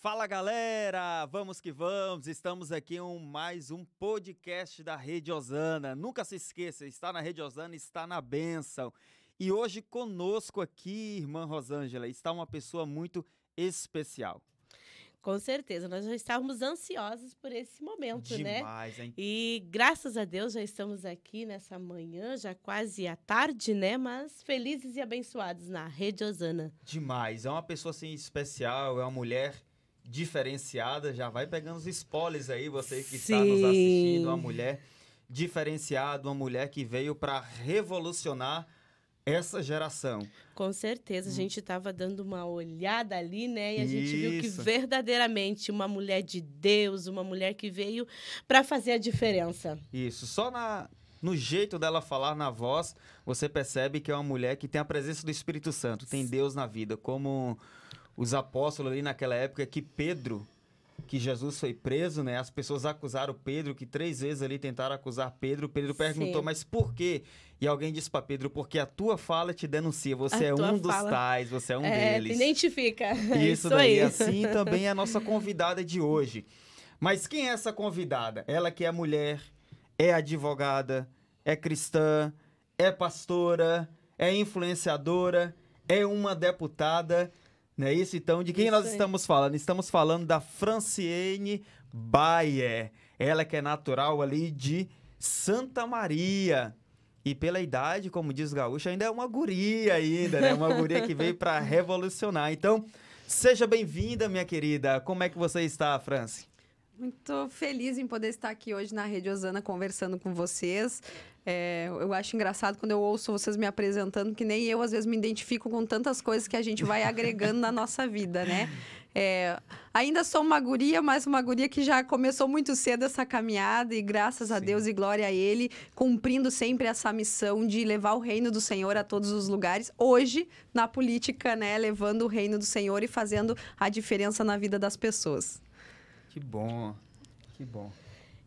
Fala galera, vamos que vamos, estamos aqui em mais um podcast da Rede Osana. Nunca se esqueça, está na Rede Osana, está na bênção. E hoje conosco aqui, irmã Rosângela, está uma pessoa muito especial. Com certeza, nós já estávamos ansiosos por esse momento, Demais, hein? E graças a Deus já estamos aqui nessa manhã, já quase à tarde, né? Mas felizes e abençoados na Rede Osana. Demais, é uma pessoa assim especial, é uma mulher diferenciada, já vai pegando os spoilers aí, você que está nos assistindo, uma mulher diferenciada, uma mulher que veio para revolucionar essa geração. Com certeza, a gente estava dando uma olhada ali, né? E a gente viu que Isso. verdadeiramente uma mulher de Deus, uma mulher que veio para fazer a diferença. Isso, só no jeito dela falar, na voz, você percebe que é uma mulher que tem a presença do Espírito Santo, tem Deus na vida, como os apóstolos ali naquela época que Pedro, que Jesus foi preso, né? As pessoas acusaram Pedro, que 3 vezes ali tentaram acusar Pedro. Pedro perguntou, mas por quê? E alguém disse para Pedro, porque a tua fala te denuncia, você é um dos tais, você é um deles. Te identifica. Isso daí, assim também é a nossa convidada de hoje. Mas quem é essa convidada? Ela que é mulher, é advogada, é cristã, é pastora, é influenciadora, é uma deputada. Não é isso? Então, de quem nós estamos falando? Estamos falando da Franciene Bayer. Ela que é natural ali de Santa Maria. E pela idade, como diz o gaúcho, ainda é uma guria ainda, né? Uma guria que veio para revolucionar. Então, seja bem-vinda, minha querida. Como é que você está, Franci? Muito feliz em poder estar aqui hoje na Rede Osana conversando com vocês. Eu acho engraçado quando eu ouço vocês me apresentando, que nem eu às vezes me identifico com tantas coisas que a gente vai agregando na nossa vida, né? Ainda sou uma guria, mas uma guria que já começou muito cedo essa caminhada e graças a Deus e glória a Ele, cumprindo sempre essa missão de levar o reino do Senhor a todos os lugares. Hoje, na política, né? Levando o reino do Senhor e fazendo a diferença na vida das pessoas. Que bom, que bom.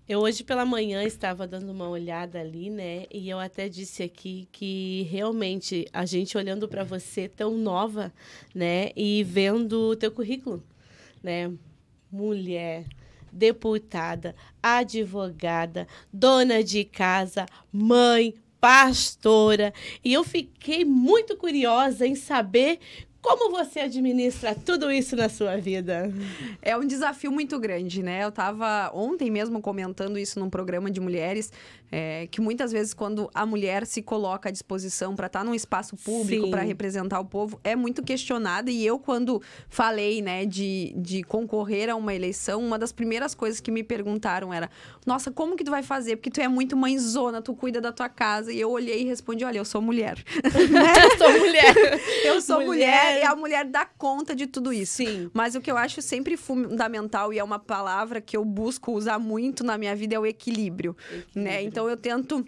Eu hoje pela manhã estava dando uma olhada ali, né? E eu até disse aqui que realmente a gente olhando para você tão nova, né? E vendo o teu currículo, né? Mulher, deputada, advogada, dona de casa, mãe, pastora. E eu fiquei muito curiosa em saber como você administra tudo isso na sua vida? É um desafio muito grande, né? Eu estava ontem mesmo comentando isso num programa de mulheres, que muitas vezes quando a mulher se coloca à disposição para estar num espaço público, para representar o povo, é muito questionada. E eu, quando falei, né, de concorrer a uma eleição, uma das primeiras coisas que me perguntaram era: nossa, como que tu vai fazer? Porque tu é muito mãezona, tu cuida da tua casa. E eu olhei e respondi: olha, eu sou mulher. Eu sou mulher. Eu sou mulher. E a mulher dá conta de tudo isso. Sim. Mas o que eu acho sempre fundamental, e é uma palavra que eu busco usar muito na minha vida, é o equilíbrio. Né? Então, eu tento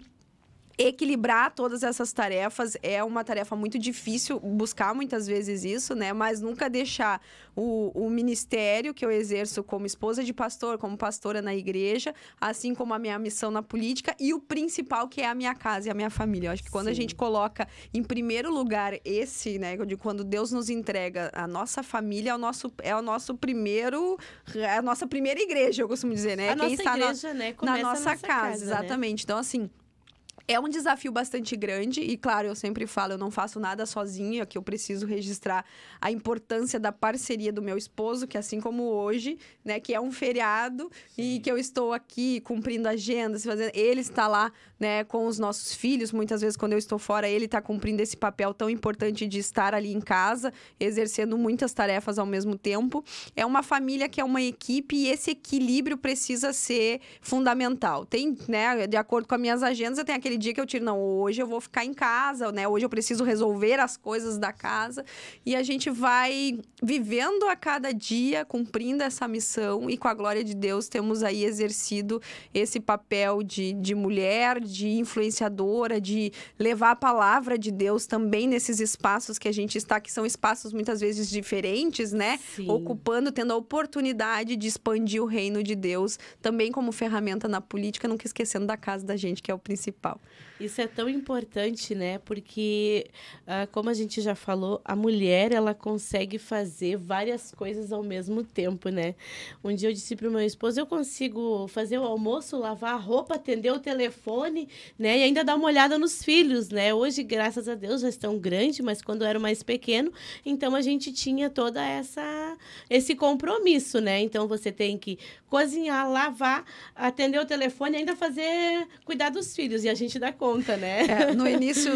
equilibrar todas essas tarefas. É uma tarefa muito difícil buscar muitas vezes isso, né? Mas nunca deixar o ministério que eu exerço como esposa de pastor, como pastora na igreja, assim como a minha missão na política e o principal, que é a minha casa e a minha família. Eu acho que quando a gente coloca em primeiro lugar esse, né? Quando Deus nos entrega a nossa família, é a nossa primeira igreja, eu costumo dizer, né? A nossa igreja, né? Na nossa casa, exatamente. Né? Então, assim, é um desafio bastante grande e, claro, eu sempre falo, eu não faço nada sozinha, que eu preciso registrar a importância da parceria do meu esposo, que assim como hoje, né, que é um feriado e que eu estou aqui cumprindo agendas, fazendo, ele está lá, né, com os nossos filhos, muitas vezes quando eu estou fora, ele está cumprindo esse papel tão importante de estar ali em casa, exercendo muitas tarefas ao mesmo tempo. É uma família que é uma equipe e esse equilíbrio precisa ser fundamental. Tem, né, de acordo com as minhas agendas, eu tenho aquele dia que eu tiro, não, hoje eu vou ficar em casa, né? Hoje eu preciso resolver as coisas da casa. E a gente vai vivendo a cada dia, cumprindo essa missão e com a glória de Deus temos aí exercido esse papel de mulher, de influenciadora, de levar a palavra de Deus também nesses espaços que a gente está, que são espaços muitas vezes diferentes, né? Sim. Ocupando, tendo a oportunidade de expandir o reino de Deus, também como ferramenta na política, nunca esquecendo da casa da gente, que é o principal. Isso é tão importante, né? Porque, como a gente já falou, a mulher, ela consegue fazer várias coisas ao mesmo tempo, né? Um dia eu disse para o meu esposo, eu consigo fazer o almoço, lavar a roupa, atender o telefone, né? E ainda dar uma olhada nos filhos, né? Hoje, graças a Deus, já estão grandes, mas quando eu era mais pequeno, então a gente tinha toda esse compromisso, né? Então, você tem que cozinhar, lavar, atender o telefone e ainda cuidar dos filhos. E a gente dá conta, né? No início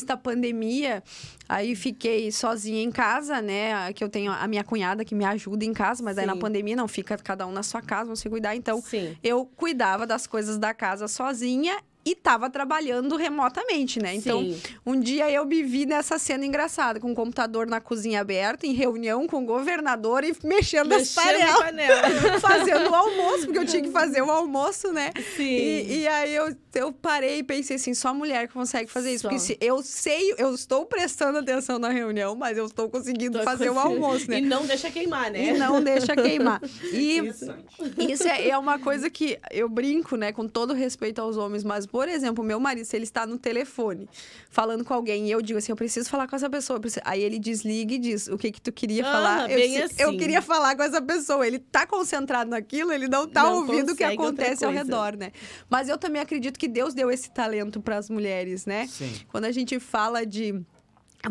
da pandemia, aí fiquei sozinha em casa, né? Que eu tenho a minha cunhada que me ajuda em casa, mas aí na pandemia não fica cada um na sua casa, vão se cuidar. Então, eu cuidava das coisas da casa sozinha e tava trabalhando remotamente, né? Então, um dia eu me vi nessa cena engraçada, com o computador na cozinha aberto, em reunião com o governador e mexendo as panelas. Fazendo o almoço, porque eu tinha que fazer o almoço, né? Sim. E aí eu parei e pensei assim, só mulher que consegue fazer isso. Porque eu estou prestando atenção na reunião, mas eu estou conseguindo fazer o almoço, né? E não deixa queimar, né? E não deixa queimar. E isso é uma coisa que eu brinco, né? Com todo respeito aos homens, mas por exemplo, meu marido, se ele está no telefone falando com alguém e eu digo assim, eu preciso falar com essa pessoa. Aí ele desliga e diz, o que tu queria falar? Eu queria falar com essa pessoa. Ele tá concentrado naquilo, ele não tá ouvindo o que acontece ao redor, né? Mas eu também acredito que Deus deu esse talento para as mulheres, né? Sim. Quando a gente fala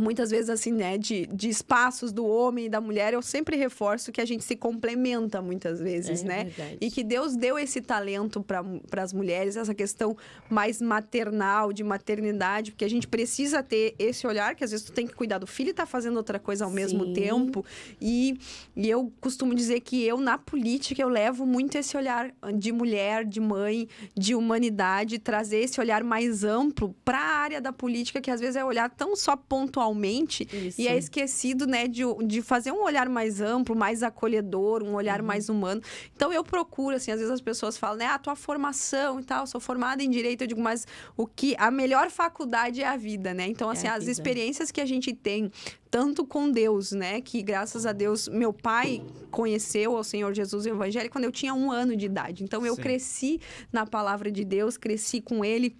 muitas vezes, assim, né, de espaços do homem e da mulher, eu sempre reforço que a gente se complementa muitas vezes, né? Verdade. E que Deus deu esse talento para as mulheres, essa questão mais maternal, de maternidade, porque a gente precisa ter esse olhar, que às vezes tu tem que cuidar do filho e tá fazendo outra coisa ao mesmo tempo. E eu costumo dizer que na política, eu levo muito esse olhar de mulher, de mãe, de humanidade, trazer esse olhar mais amplo para a área da política, que às vezes é olhar tão só pontualmente e é esquecido, né, de fazer um olhar mais amplo, mais acolhedor, um olhar mais humano. Então, eu procuro, assim, às vezes as pessoas falam, né, a tua formação e tal, sou formada em Direito, eu digo, mas a melhor faculdade é a vida, né? Então, assim, as experiências que a gente tem, tanto com Deus, né, que graças a Deus, meu pai conheceu ao Senhor Jesus e o Evangelho quando eu tinha 1 ano de idade. Então, eu cresci na palavra de Deus, cresci com ele.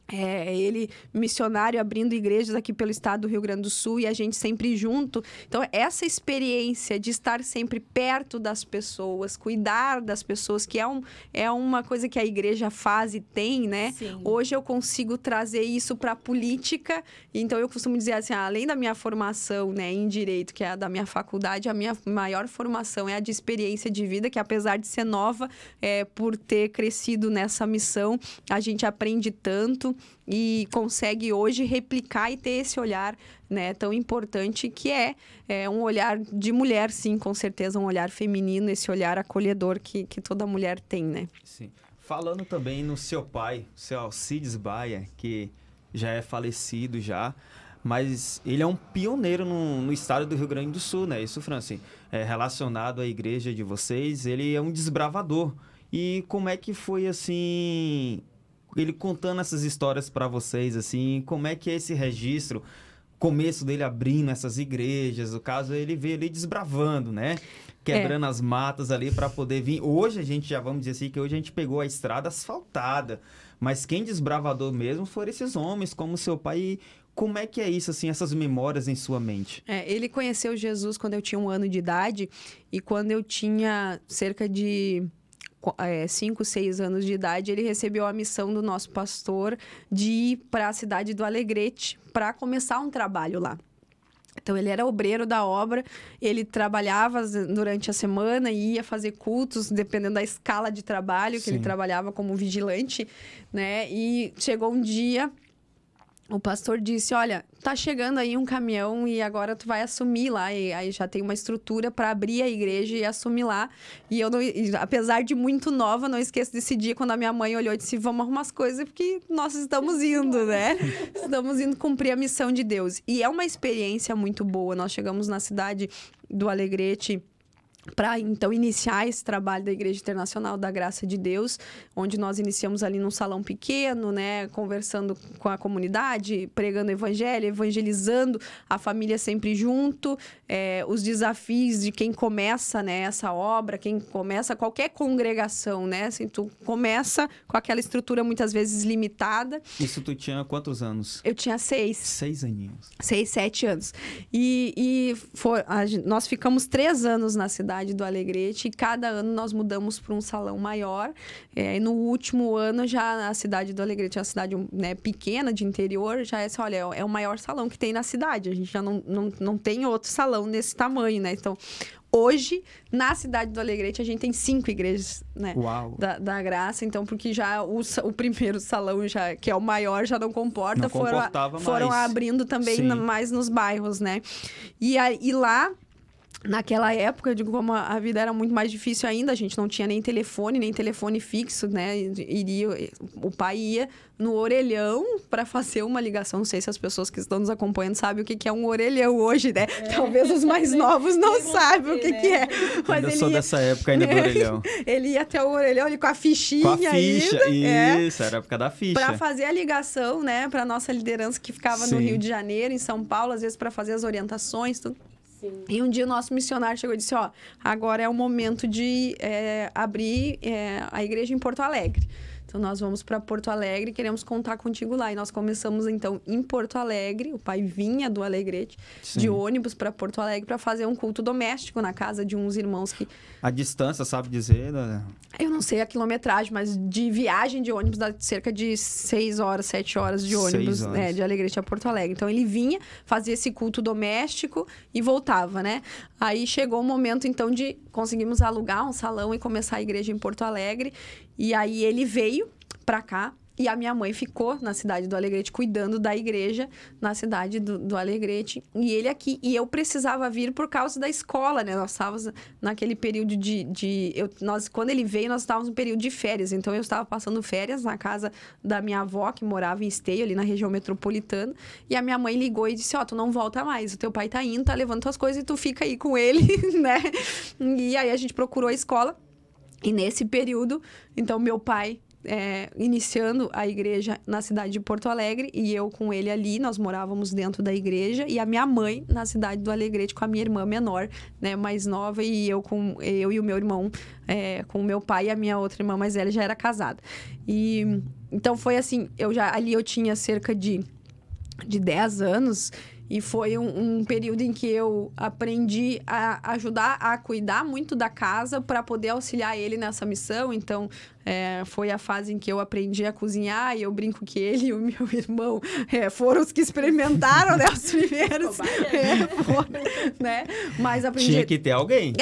Ele missionário abrindo igrejas aqui pelo estado do Rio Grande do Sul e a gente sempre junto. Então, essa experiência de estar sempre perto das pessoas, cuidar das pessoas, que é uma coisa que a igreja faz e tem, né? Sim. Hoje eu consigo trazer isso para a política. Então, eu costumo dizer assim, além da minha formação, né, em Direito, que é a da minha faculdade, a minha maior formação é a de experiência de vida, que apesar de ser nova, por ter crescido nessa missão, a gente aprende tanto e consegue hoje replicar e ter esse olhar, né, tão importante que é um olhar de mulher, sim, com certeza, um olhar feminino, esse olhar acolhedor que toda mulher tem, né? Sim. Falando também no seu pai, o seu Alcides Baia, que já é falecido já, mas ele é um pioneiro no estado do Rio Grande do Sul, né? Isso, Franci, relacionado à igreja de vocês, ele é um desbravador. E como é que foi, assim, ele contando essas histórias para vocês, assim, como é que é esse registro, começo dele abrindo essas igrejas, o caso ele veio ali desbravando, né? Quebrando as matas ali para poder vir. Hoje a gente já, vamos dizer assim, que hoje a gente pegou a estrada asfaltada, mas quem desbravador mesmo foram esses homens, como seu pai. Como é que é isso, assim, essas memórias em sua mente? Ele conheceu Jesus quando eu tinha 1 ano de idade e quando eu tinha cerca de 5, 6 anos de idade, ele recebeu a missão do nosso pastor de ir para a cidade do Alegrete para começar um trabalho lá. Então, ele era obreiro da obra, ele trabalhava durante a semana e ia fazer cultos, dependendo da escala de trabalho, que ele trabalhava como vigilante, né? E chegou um dia, o pastor disse, olha, tá chegando aí um caminhão e agora tu vai assumir lá. E aí já tem uma estrutura para abrir a igreja e assumir lá. E eu, apesar de muito nova, não esqueço desse dia quando a minha mãe olhou e disse, vamos arrumar as coisas porque nós estamos indo, né? Estamos indo cumprir a missão de Deus. E é uma experiência muito boa. Nós chegamos na cidade do Alegrete para então iniciar esse trabalho da Igreja Internacional da Graça de Deus, onde nós iniciamos ali num salão pequeno, né, conversando com a comunidade, pregando o evangelho, evangelizando, a família sempre junto, os desafios de quem começa, né, essa obra, quem começa qualquer congregação, né, assim, tu começa com aquela estrutura muitas vezes limitada. Isso tu tinha quantos anos? Eu tinha 6. 6 aninhos. 6, 7 anos. Nós ficamos 3 anos na cidade do Alegrete, e cada ano nós mudamos para um salão maior. E no último ano, já a cidade do Alegrete é uma cidade, né, pequena, de interior, já é assim, olha, é o maior salão que tem na cidade. A gente já não tem outro salão nesse tamanho, né? Então, hoje, na cidade do Alegrete, a gente tem 5 igrejas, né? Uau. Da Graça. Então, porque já o primeiro salão, já, que é o maior, já não comporta. Não comportava foram mais. abrindo também mais nos bairros, né? E lá, naquela época, eu digo, como a vida era muito mais difícil ainda, a gente não tinha nem telefone fixo, né? O pai ia no orelhão para fazer uma ligação. Não sei se as pessoas que estão nos acompanhando sabem o que é um orelhão hoje, né? Talvez os mais novos não saibam o que é. Mas eu sou dessa época ainda do orelhão. Ele ia até o orelhão ali com a fichinha. Com a ficha, ainda, isso, era a época da ficha. Para fazer a ligação, né? Para nossa liderança que ficava no Rio de Janeiro, em São Paulo, às vezes para fazer as orientações, tudo. Sim. E um dia o nosso missionário chegou e disse, ó, agora é o momento de abrir a igreja em Porto Alegre. Então, nós vamos para Porto Alegre, queremos contar contigo lá. E nós começamos, então, em Porto Alegre. O pai vinha do Alegrete, de ônibus para Porto Alegre, para fazer um culto doméstico na casa de uns irmãos que... A distância, sabe dizer? Né? Eu não sei a quilometragem, mas de viagem de ônibus dá cerca de 6 horas, 7 horas de ônibus, de Alegrete a Porto Alegre. Então, ele vinha, fazia esse culto doméstico e voltava, né? Aí chegou o momento, então, de conseguimos alugar um salão e começar a igreja em Porto Alegre. E aí ele veio para cá e a minha mãe ficou na cidade do Alegrete cuidando da igreja na cidade do Alegrete, e ele aqui. E eu precisava vir por causa da escola, né? Nós estávamos naquele período quando ele veio, nós estávamos no período de férias. Então, eu estava passando férias na casa da minha avó, que morava em Esteio, ali na região metropolitana. E a minha mãe ligou e disse, ó, tu não volta mais. O teu pai tá indo, tá levando tuas coisas e tu fica aí com ele, né? E aí, a gente procurou a escola. E nesse período, então, meu pai... iniciando a igreja na cidade de Porto Alegre, e eu com ele ali, nós morávamos dentro da igreja, e a minha mãe na cidade do Alegrete com a minha irmã menor, né, mais nova, e eu e o meu irmão, com o meu pai, e a minha outra irmã mais velha já era casada. E então foi assim, ali eu tinha cerca de 10 anos, e foi um período em que eu aprendi a ajudar a cuidar muito da casa para poder auxiliar ele nessa missão. Então, foi a fase em que eu aprendi a cozinhar, e eu brinco que ele e o meu irmão foram os que experimentaram, né, os primeiros. Né? Mas aprendi... Tinha que ter alguém.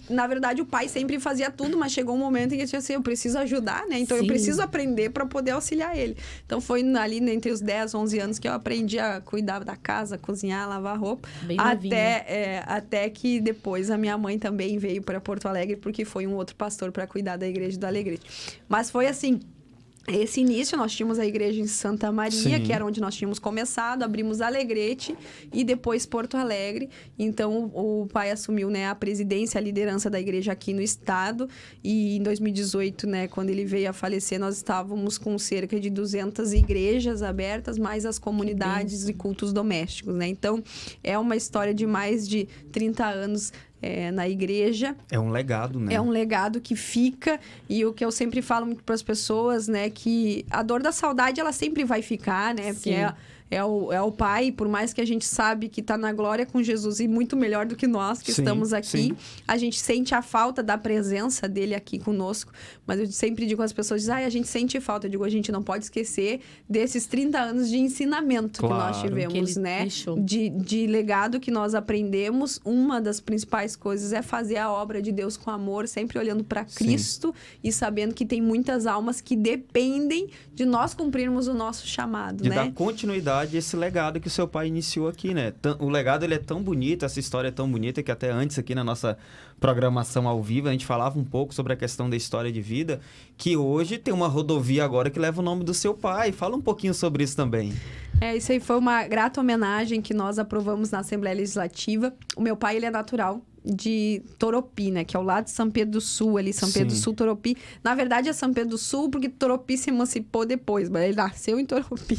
Na verdade, o pai sempre fazia tudo, mas chegou um momento em que eu disse assim, eu preciso ajudar, né? Então, eu preciso aprender para poder auxiliar ele. Então, foi ali entre os 10, 11 anos que eu aprendi a cuidar da casa, cozinhar, lavar roupa. Bem até que depois a minha mãe também veio para Porto Alegre, porque foi um outro pastor para cuidar da igreja do Alegrete. Mas foi assim, esse início, nós tínhamos a igreja em Santa Maria, que era onde nós tínhamos começado, abrimos Alegrete e depois Porto Alegre. Então, o pai assumiu, né, a presidência, a liderança da igreja aqui no estado, e em 2018, né, quando ele veio a falecer, nós estávamos com cerca de 200 igrejas abertas, mais as comunidades e cultos domésticos, né? Então, é uma história de mais de 30 anos na igreja. É um legado, né? É um legado que fica, e o que eu sempre falo muito para as pessoas, né, que a dor da saudade, ela sempre vai ficar, né? Porque é o pai, por mais que a gente sabe que está na glória com Jesus e muito melhor do que nós que estamos aqui, a gente sente a falta da presença dele aqui conosco, mas eu sempre digo às pessoas, a gente sente falta, eu digo, a gente não pode esquecer desses 30 anos de ensinamento que nós tivemos, né? De legado que nós aprendemos. Uma das principais coisas é fazer a obra de Deus com amor, sempre olhando para Cristo e sabendo que tem muitas almas que dependem de nós cumprirmos o nosso chamado, de né? dar continuidade a esse legado que o seu pai iniciou aqui, né? O legado, ele é tão bonito, essa história é tão bonita, que até antes aqui na nossa programação ao vivo, a gente falava um pouco sobre a questão da história de vida, que hoje tem uma rodovia agora que leva o nome do seu pai. Fala um pouquinho sobre isso também. Isso aí foi uma grata homenagem que nós aprovamos na Assembleia Legislativa. O meu pai, ele é natural de Toropi, né? Que é o lado de São Pedro do Sul, ali, São Pedro do Sim. Sul, Toropi. Na verdade, é São Pedro do Sul, porque Toropi se emancipou depois, mas ele nasceu em Toropi.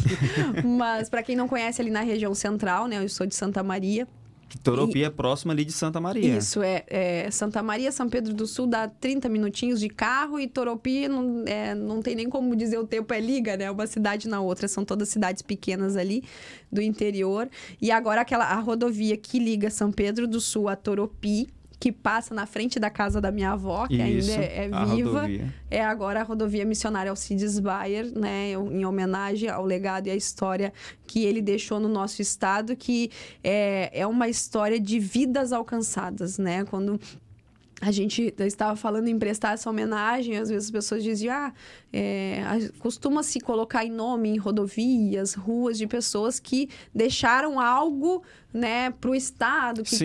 Mas, para quem não conhece, ali na região central, né? Eu sou de Santa Maria. Que Toropi é próximo ali de Santa Maria. Isso, é Santa Maria, São Pedro do Sul, dá 30 minutinhos de carro, e Toropi não tem nem como dizer o tempo, liga, né? Uma cidade na outra, são todas cidades pequenas ali do interior. E agora a rodovia que liga São Pedro do Sul a Toropi, que passa na frente da casa da minha avó, que Isso, ainda é a viva. rodovia. É agora a rodovia missionária Alcides Bayer, né? Em homenagem ao legado e à história que ele deixou no nosso estado, que é uma história de vidas alcançadas, né? Quando a gente estava falando em prestar essa homenagem, às vezes as pessoas diziam, costuma-se colocar em nome em rodovias, ruas de pessoas que deixaram algo, né, para o Estado, que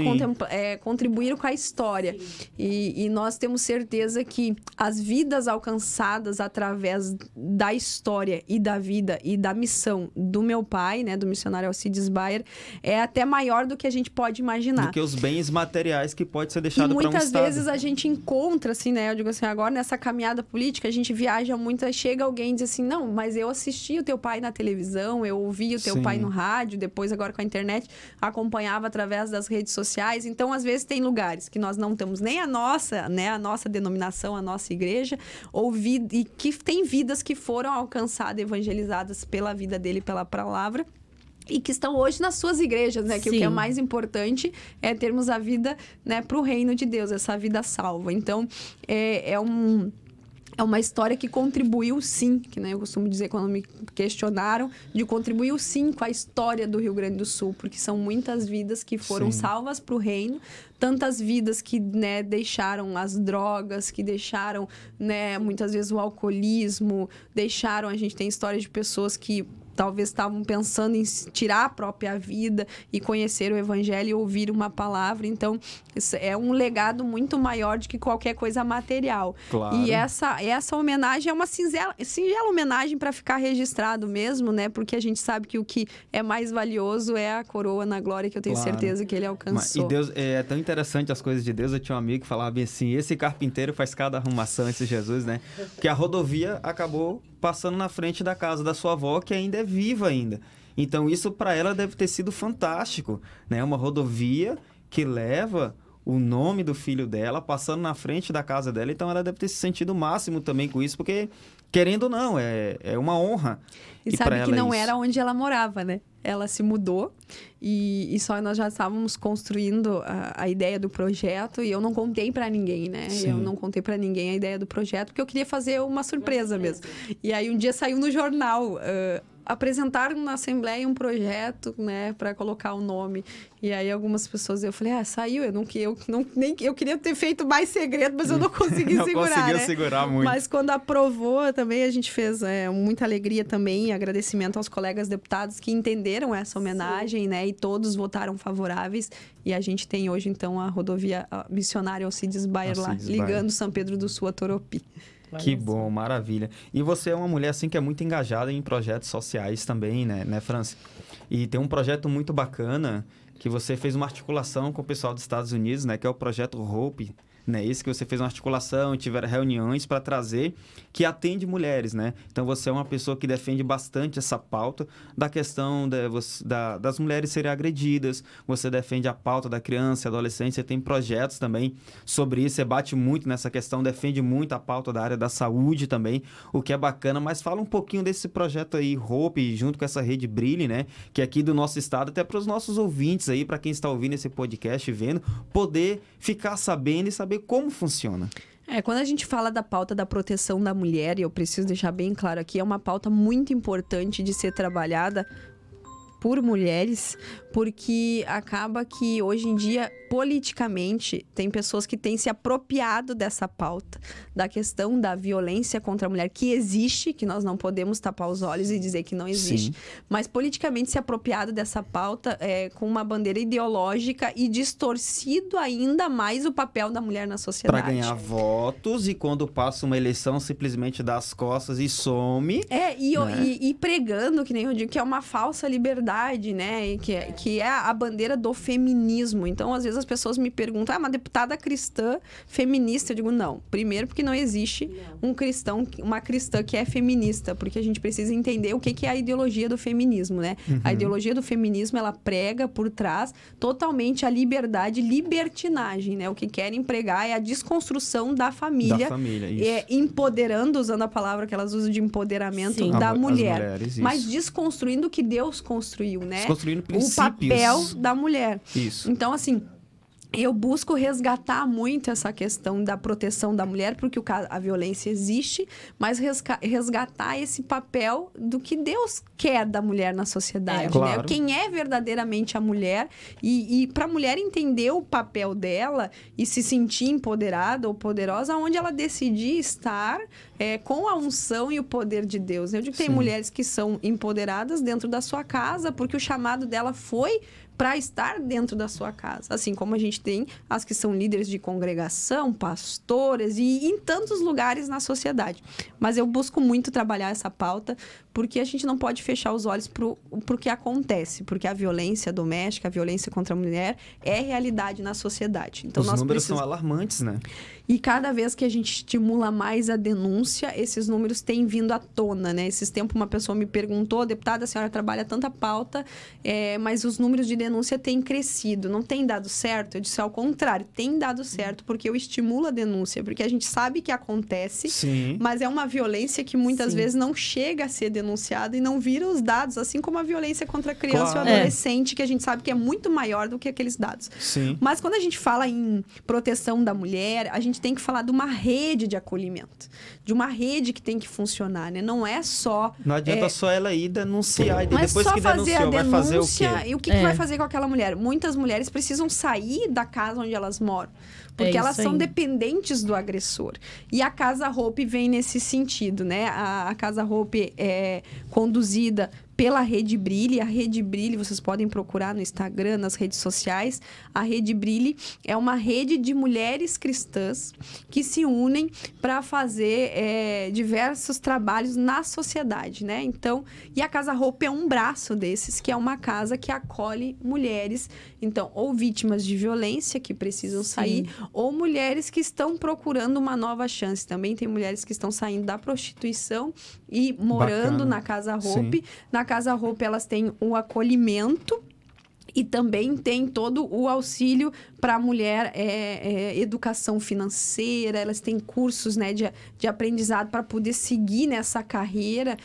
contribuíram com a história. E nós temos certeza que as vidas alcançadas através da história e da vida e da missão do meu pai, né, do missionário Alcides Bayer, é até maior do que a gente pode imaginar. Do que os bens materiais que pode ser deixado para um Estado. Estado. Muitas vezes a gente encontra, assim, né, eu digo assim, agora nessa caminhada política, a gente viaja muito, aí chega alguém e diz assim, não, mas eu assisti o teu pai na televisão, eu ouvi o teu pai no rádio, depois agora com a internet, acompanhava através das redes sociais. Então, às vezes, tem lugares que nós não temos nem a nossa denominação, a nossa igreja, e que tem vidas que foram alcançadas, evangelizadas pela vida dele, pela palavra, e que estão hoje nas suas igrejas, né? Que o que é mais importante é termos a vida, né, para o reino de Deus, essa vida salva. Então, é uma história que contribuiu sim, que, né, eu costumo dizer quando me questionaram, contribuiu sim com a história do Rio Grande do Sul, porque são muitas vidas que foram salvas para o reino, tantas vidas que, né, deixaram as drogas, que deixaram, né, muitas vezes o alcoolismo, a gente tem história de pessoas que talvez estavam pensando em tirar a própria vida e conhecer o evangelho e ouvir uma palavra. Então, isso é um legado muito maior do que qualquer coisa material. Claro. E essa homenagem é uma singela homenagem para ficar registrado mesmo, né? Porque a gente sabe que o que é mais valioso é a coroa na glória, que eu tenho certeza que ele alcançou. E Deus, é tão interessante as coisas de Deus. Eu tinha um amigo que falava bem assim, esse carpinteiro faz cada arrumação, esse Jesus, né? Porque a rodovia acabou passando na frente da casa da sua avó, que ainda é viva ainda. Então, isso para ela deve ter sido fantástico, né? Uma rodovia que leva o nome do filho dela, passando na frente da casa dela. Então, ela deve ter se sentido o máximo também com isso, porque, querendo ou não, é uma honra. E sabe que não isso era onde ela morava, né? Ela se mudou e só nós já estávamos construindo a ideia do projeto, e eu não contei para ninguém, né? Sim. Eu não contei para ninguém a ideia do projeto, porque eu queria fazer uma surpresa mesmo. E aí um dia saiu no jornal, apresentaram na Assembleia um projeto, né, para colocar o nome. E aí algumas pessoas, eu falei, saiu, eu queria ter feito mais segredo, mas eu não consegui segurar, Não conseguiu né? segurar muito. Mas quando aprovou também, a gente fez muita alegria também, agradecimento aos colegas deputados que entenderam essa homenagem, né, e todos votaram favoráveis. E a gente tem hoje, então, a rodovia missionária Alcides Bayer lá, ligando São Pedro do Sul a Toropi. Que bom, maravilha. E você é uma mulher, assim, que é muito engajada em projetos sociais também, né, Franci? E tem um projeto muito bacana que você fez uma articulação com o pessoal dos Estados Unidos, né, que é o projeto Hope, né? Esse que você fez uma articulação, tiveram reuniões para trazer, que atende mulheres, né? Então, você é uma pessoa que defende bastante essa pauta da questão das mulheres serem agredidas, você defende a pauta da criança e adolescente, você tem projetos também sobre isso, você bate muito nessa questão, defende muito a pauta da área da saúde também, o que é bacana, mas fala um pouquinho desse projeto aí, Hope, junto com essa rede Brilhe, né? Que é aqui do nosso estado, até para os nossos ouvintes aí, para quem está ouvindo esse podcast e vendo, poder ficar sabendo e saber como funciona. Quando a gente fala da pauta da proteção da mulher, e eu preciso deixar bem claro aqui, é uma pauta muito importante de ser trabalhada por mulheres, porque acaba que hoje em dia, politicamente, tem pessoas que têm se apropriado dessa pauta, da questão da violência contra a mulher, que existe, que nós não podemos tapar os olhos e dizer que não existe, mas politicamente se apropriado dessa pauta com uma bandeira ideológica e distorcido ainda mais o papel da mulher na sociedade. Para ganhar votos, e quando passa uma eleição, simplesmente dá as costas e some. E pregando, que nem eu digo, que é uma falsa liberdade, liberdade, né? Que é a bandeira do feminismo. Então, às vezes as pessoas me perguntam, uma deputada cristã feminista? Eu digo, não. Primeiro, porque não existe uma cristã que é feminista, porque a gente precisa entender o que é a ideologia do feminismo, né? A ideologia do feminismo, ela prega por trás totalmente a liberdade, libertinagem, né? O que querem pregar é a desconstrução da família, isso. Empoderando, usando a palavra que elas usam de empoderamento, Sim. da mulher. Mulheres, mas desconstruindo o que Deus construiu, né? Desconstruindo princípios. O papel da mulher. Isso. Então, assim, eu busco resgatar muito essa questão da proteção da mulher, porque a violência existe, mas resgatar esse papel do que Deus quer da mulher na sociedade, né? Claro. Quem é verdadeiramente a mulher e para a mulher entender o papel dela e se sentir empoderada ou poderosa, onde ela decidir estar com a unção e o poder de Deus. Eu digo que tem mulheres que são empoderadas dentro da sua casa, porque o chamado dela foi para estar dentro da sua casa. Assim como a gente tem as que são líderes de congregação, pastoras e em tantos lugares na sociedade. Mas eu busco muito trabalhar essa pauta, porque a gente não pode fechar os olhos para o que acontece, porque a violência doméstica, a violência contra a mulher é realidade na sociedade. Então, os números são alarmantes, né? E cada vez que a gente estimula mais a denúncia, esses números têm vindo à tona, né? Esses tempos uma pessoa me perguntou, deputada, a senhora trabalha tanta pauta, mas os números de denúncia têm crescido, não tem dado certo? Eu disse, ao contrário, tem dado certo, porque eu estimulo a denúncia, porque a gente sabe que acontece, mas é uma violência que muitas vezes não chega a ser denunciada e não vira os dados, assim como a violência contra a criança e o adolescente, que a gente sabe que é muito maior do que aqueles dados. Mas quando a gente fala em proteção da mulher, a gente tem que falar de uma rede de acolhimento, de uma rede que tem que funcionar, né? Não é só... Não adianta só ela ir denunciar, e depois que denunciou, vai fazer o quê? E o que vai fazer com aquela mulher? Muitas mulheres precisam sair da casa onde elas moram, porque elas são dependentes do agressor. E a Casa Hope vem nesse sentido, né? A Casa Hope é conduzida pela Rede Brilhe. A Rede Brilhe, vocês podem procurar no Instagram, nas redes sociais. A Rede Brilhe é uma rede de mulheres cristãs que se unem para fazer diversos trabalhos na sociedade, né? Então, e a Casa Hope é um braço desses, que é uma casa que acolhe mulheres, então, ou vítimas de violência que precisam sair, ou mulheres que estão procurando uma nova chance. Também tem mulheres que estão saindo da prostituição e morando na Casa Hope. Na Casa Hope, elas têm o acolhimento e também tem todo o auxílio para a mulher, educação financeira, elas têm cursos, né, de aprendizado para poder seguir nessa carreira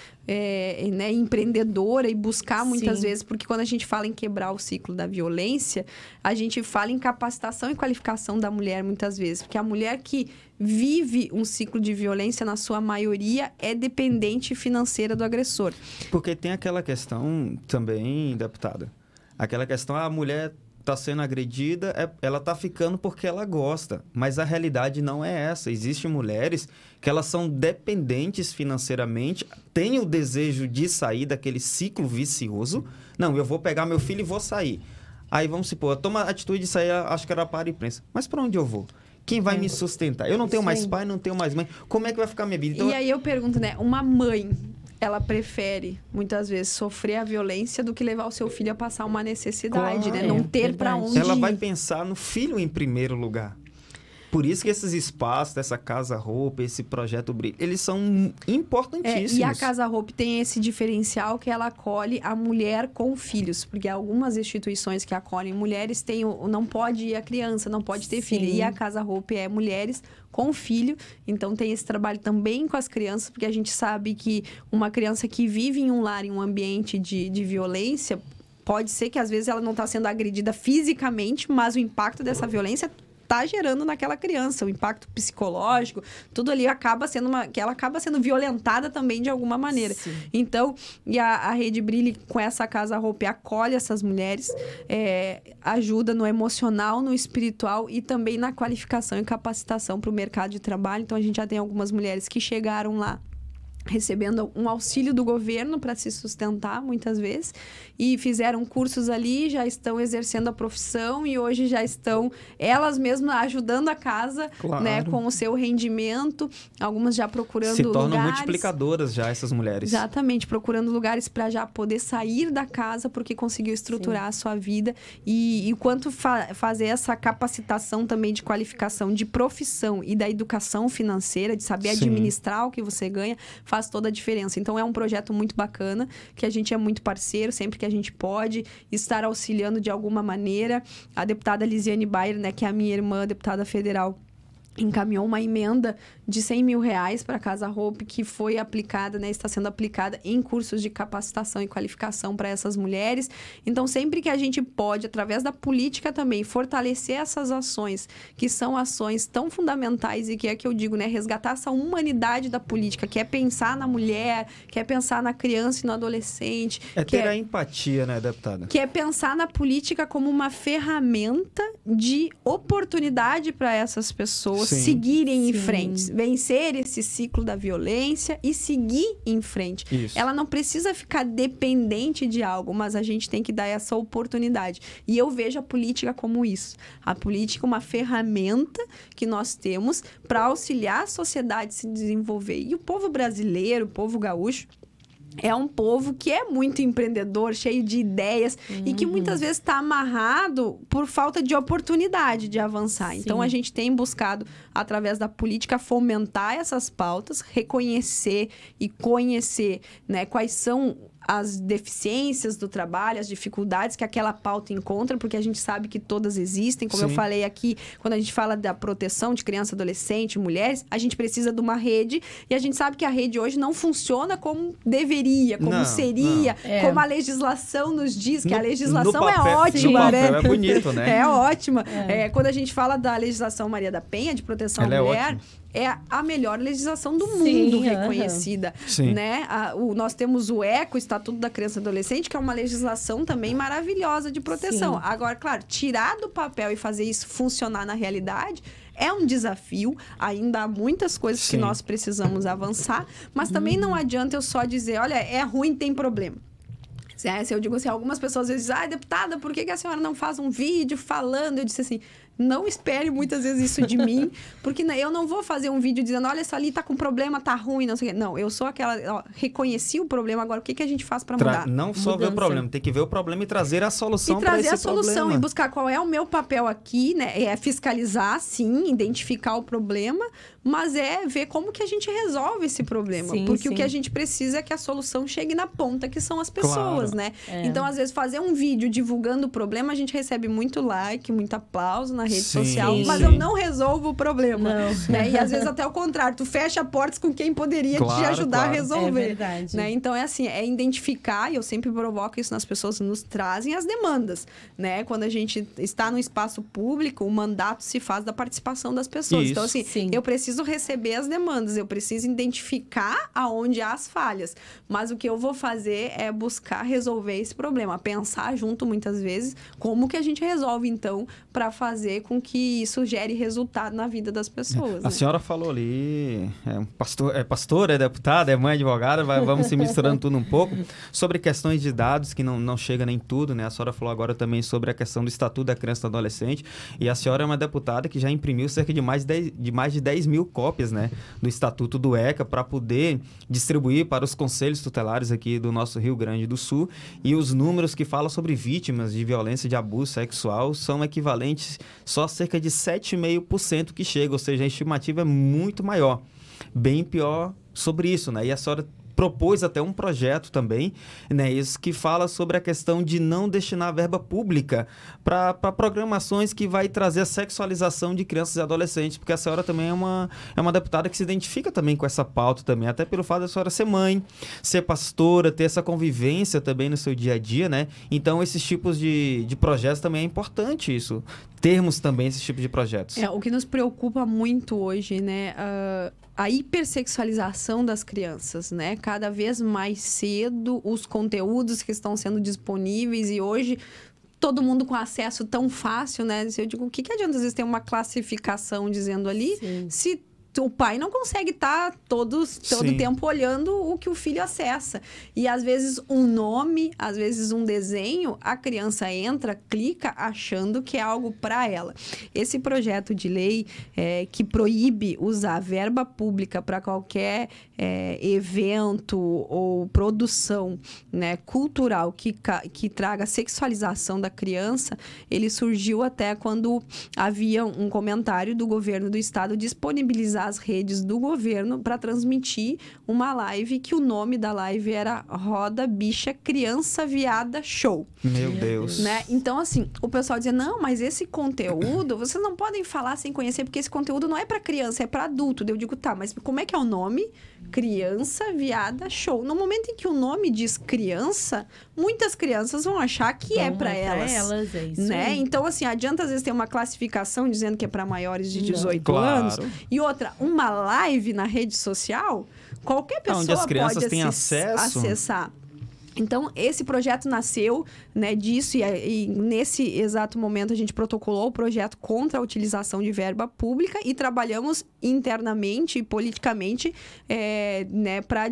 né, empreendedora e buscar muitas vezes, porque quando a gente fala em quebrar o ciclo da violência, a gente fala em capacitação e qualificação da mulher muitas vezes, porque a mulher que vive um ciclo de violência, na sua maioria, é dependente financeira do agressor. Porque tem aquela questão também, deputada, aquela questão, a mulher está sendo agredida, ela está ficando porque ela gosta. Mas a realidade não é essa. Existem mulheres que elas são dependentes financeiramente, têm o desejo de sair daquele ciclo vicioso. Não, eu vou pegar meu filho e vou sair. Aí vamos supor, toma a atitude de sair, acho que era para a imprensa. Mas para onde eu vou? Quem vai me sustentar? Eu não tenho mais pai, não tenho mais mãe. Como é que vai ficar minha vida? Então, e aí eu pergunto, né? Uma mãe, ela prefere, muitas vezes, sofrer a violência do que levar o seu filho a passar uma necessidade, né? Não ter para onde ela ir. vai pensar no filho em primeiro lugar. Por isso que esses espaços, dessa Casa Hope, esse projeto Brilho, eles são importantíssimos. E a Casa Hope tem esse diferencial que ela acolhe a mulher com filhos. Porque algumas instituições que acolhem mulheres têm não pode ir a criança, não pode ter filho. E a Casa Hope é mulheres com filho. Então, tem esse trabalho também com as crianças, porque a gente sabe que uma criança que vive em um lar, em um ambiente de violência, pode ser que às vezes ela não está sendo agredida fisicamente, mas o impacto dessa violência está gerando naquela criança, o impacto psicológico, tudo ali acaba sendo que ela acaba sendo violentada também de alguma maneira. Então, e a Rede Brilhe, com essa Casa Hope, acolhe essas mulheres, ajuda no emocional, no espiritual e também na qualificação e capacitação para o mercado de trabalho. Então, a gente já tem algumas mulheres que chegaram lá recebendo um auxílio do governo para se sustentar, muitas vezes, e fizeram cursos ali, já estão exercendo a profissão e hoje já estão elas mesmas ajudando a casa, Claro. né, com o seu rendimento, algumas já procurando Se tornam lugares. multiplicadoras já essas mulheres. Exatamente, procurando lugares para já poder sair da casa porque conseguiu estruturar a sua vida e o quanto fazer essa capacitação também de qualificação de profissão e da educação financeira, de saber Sim. administrar o que você ganha, faz toda a diferença. Então é um projeto muito bacana, que a gente é muito parceiro, sempre que a gente pode estar auxiliando de alguma maneira. A deputada Lisiane Bayer, né, que é a minha irmã, deputada federal, encaminhou uma emenda de 100 mil reais para a Casa Hope, que foi aplicada, né, está sendo aplicada em cursos de capacitação e qualificação para essas mulheres. Então, sempre que a gente pode, através da política também, fortalecer essas ações, que são ações tão fundamentais e que é que eu digo, né, resgatar essa humanidade da política, que é pensar na mulher, que é pensar na criança e no adolescente. É que ter a empatia, né, deputada? Que é pensar na política como uma ferramenta de oportunidade para essas pessoas Sim. seguirem em Sim. frente, vencer esse ciclo da violência e seguir em frente. Isso. Ela não precisa ficar dependente de algo, mas a gente tem que dar essa oportunidade. E eu vejo a política como isso. A política é uma ferramenta que nós temos para auxiliar a sociedade a se desenvolver. E o povo brasileiro, o povo gaúcho, é um povo que é muito empreendedor, cheio de ideias e que muitas vezes está amarrado por falta de oportunidade de avançar. Sim. Então, a gente tem buscado, através da política, fomentar essas pautas, reconhecer e conhecer, né, quais são as deficiências do trabalho, as dificuldades que aquela pauta encontra, porque a gente sabe que todas existem. Como eu Sim. falei aqui, quando a gente fala da proteção de criança, adolescente, mulheres, a gente precisa de uma rede e a gente sabe que a rede hoje não funciona como deveria, como Não, seria, não. É. como a legislação nos diz, que a No legislação papel- é ótima, no papel né? é bonito, né? É ótima. É, quando a gente fala da legislação Maria da Penha, de proteção Ela à é mulher, ótima. é a melhor legislação do Sim, mundo aham. reconhecida, Sim. né? Nós temos o ECA, o Estatuto da Criança e Adolescente, que é uma legislação também maravilhosa de proteção. Sim. Agora, claro, tirar do papel e fazer isso funcionar na realidade é um desafio. Ainda há muitas coisas que Sim. nós precisamos avançar, mas também não adianta eu só dizer, olha, é ruim, tem problema. Se eu digo assim, algumas pessoas às vezes dizem, deputada, por que a senhora não faz um vídeo falando? Eu disse assim, não espere muitas vezes isso de mim, porque eu não vou fazer um vídeo dizendo, olha, essa ali tá com problema, tá ruim, não sei o quê. Não, eu sou aquela, ó, reconheci o problema, agora o que a gente faz para mudar? Não só ver o Mudança. problema, tem que ver o problema e trazer a solução E para trazer esse a solução problema. e buscar qual é o meu papel aqui, né? É fiscalizar, sim, identificar o problema, mas é ver como que a gente resolve esse problema. Sim, Porque o que sim. a gente precisa é que a solução chegue na ponta, que são as pessoas, Claro. né? É. Então, às vezes, fazer um vídeo divulgando o problema, a gente recebe muito like, muito aplauso na rede Sim, social, mas sim. eu não resolvo o problema. Não. Né? E às vezes até o contrário, tu fecha portas com quem poderia te Claro, ajudar claro. a resolver. É verdade. Né? Então, é assim, é identificar, e eu sempre provoco isso nas pessoas, nos trazem as demandas, né? Quando a gente está no espaço público, o mandato se faz da participação das pessoas. Isso. Então, assim, Sim. eu preciso receber as demandas, eu preciso identificar aonde há as falhas, mas o que eu vou fazer é buscar resolver esse problema, pensar junto, muitas vezes, como que a gente resolve, então, para fazer com que isso gere resultado na vida das pessoas. A né? senhora falou ali, pastora, é deputada, é mãe advogada, vamos se misturando tudo um pouco, sobre questões de dados que não chega nem tudo, né? A senhora falou agora também sobre a questão do Estatuto da Criança e do Adolescente, e a senhora é uma deputada que já imprimiu cerca de mais de 10 mil cópias, né, do Estatuto do ECA para poder distribuir para os conselhos tutelares aqui do nosso Rio Grande do Sul, e os números que falam sobre vítimas de violência e de abuso sexual são equivalentes só a cerca de 7,5% que chega, ou seja, a estimativa é muito maior. Bem pior sobre isso, né? E a senhora propôs até um projeto também, né, isso que fala sobre a questão de não destinar verba pública para programações que vai trazer a sexualização de crianças e adolescentes, porque a senhora também é uma deputada que se identifica também com essa pauta também, até pelo fato da senhora ser mãe, ser pastora, ter essa convivência também no seu dia a dia, né? Então, esses tipos de projetos também é importante isso, termos também esse tipo de projetos. O que nos preocupa muito hoje, né? A hipersexualização das crianças, né? Cada vez mais cedo, os conteúdos que estão sendo disponíveis e hoje todo mundo com acesso tão fácil, né? Eu digo, o que adianta às vezes ter uma classificação dizendo ali, Sim. se o pai não consegue estar todo tempo olhando o que o filho acessa. E às vezes um nome, às vezes um desenho, a criança entra, clica, achando que é algo para ela. Esse projeto de lei que proíbe usar verba pública para qualquer evento ou produção, né, cultural que traga sexualização da criança, ele surgiu até quando havia um comentário do governo do estado disponibilizar as redes do governo para transmitir uma live que o nome da live era Roda Bicha Criança Viada Show. Meu Deus. Né? Então, assim, o pessoal dizia, não, mas esse conteúdo, vocês não podem falar sem conhecer, porque esse conteúdo não é para criança, é para adulto. Eu digo, tá, mas como é que é o nome? Criança Viada Show. No momento em que o nome diz criança, muitas crianças vão achar que é para elas. É isso, né? Então, assim, adianta às vezes ter uma classificação dizendo que é para maiores de 18 anos. E outra, uma live na rede social, qualquer pessoa onde as crianças pode têm acesso. acessar. Então, esse projeto nasceu, né, disso e nesse exato momento a gente protocolou o projeto contra a utilização de verba pública e trabalhamos internamente e politicamente né, para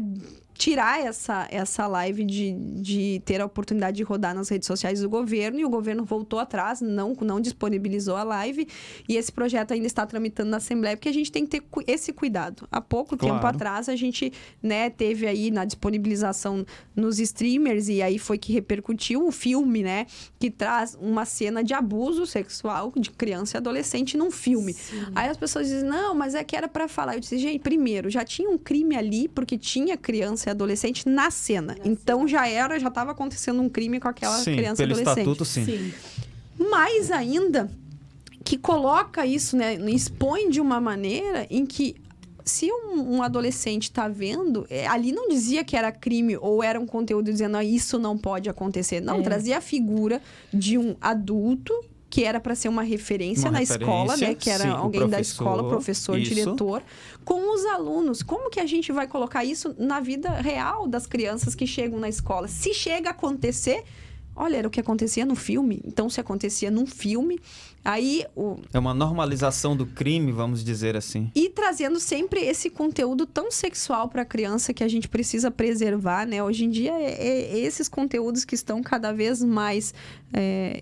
tirar essa live de ter a oportunidade de rodar nas redes sociais do governo, e o governo voltou atrás, não disponibilizou a live, e esse projeto ainda está tramitando na Assembleia, porque a gente tem que ter esse cuidado. Há pouco tempo atrás, a gente, né, teve aí na disponibilização nos streamers, e aí foi que repercutiu o filme, né, que traz uma cena de abuso sexual de criança e adolescente num filme. Sim. Aí as pessoas dizem, não, mas é que era para falar. Eu disse, gente, primeiro, já tinha um crime ali, porque tinha criança e adolescente na cena. Então já estava acontecendo um crime com aquela criança e adolescente. Pelo estatuto, sim. Mais ainda, que coloca isso, né, expõe de uma maneira em que se um adolescente está vendo, ali não dizia que era crime ou era um conteúdo dizendo isso não pode acontecer. Não, trazia a figura de um adulto que era para ser uma referência na escola, né? Que era alguém da escola, professor, diretor, com os alunos. Como que a gente vai colocar isso na vida real das crianças que chegam na escola? Se chega a acontecer, olha, era o que acontecia no filme. Então, se acontecia num filme, aí... É uma normalização do crime, vamos dizer assim. E trazendo sempre esse conteúdo tão sexual para a criança que a gente precisa preservar, né? Hoje em dia, esses conteúdos que estão cada vez mais...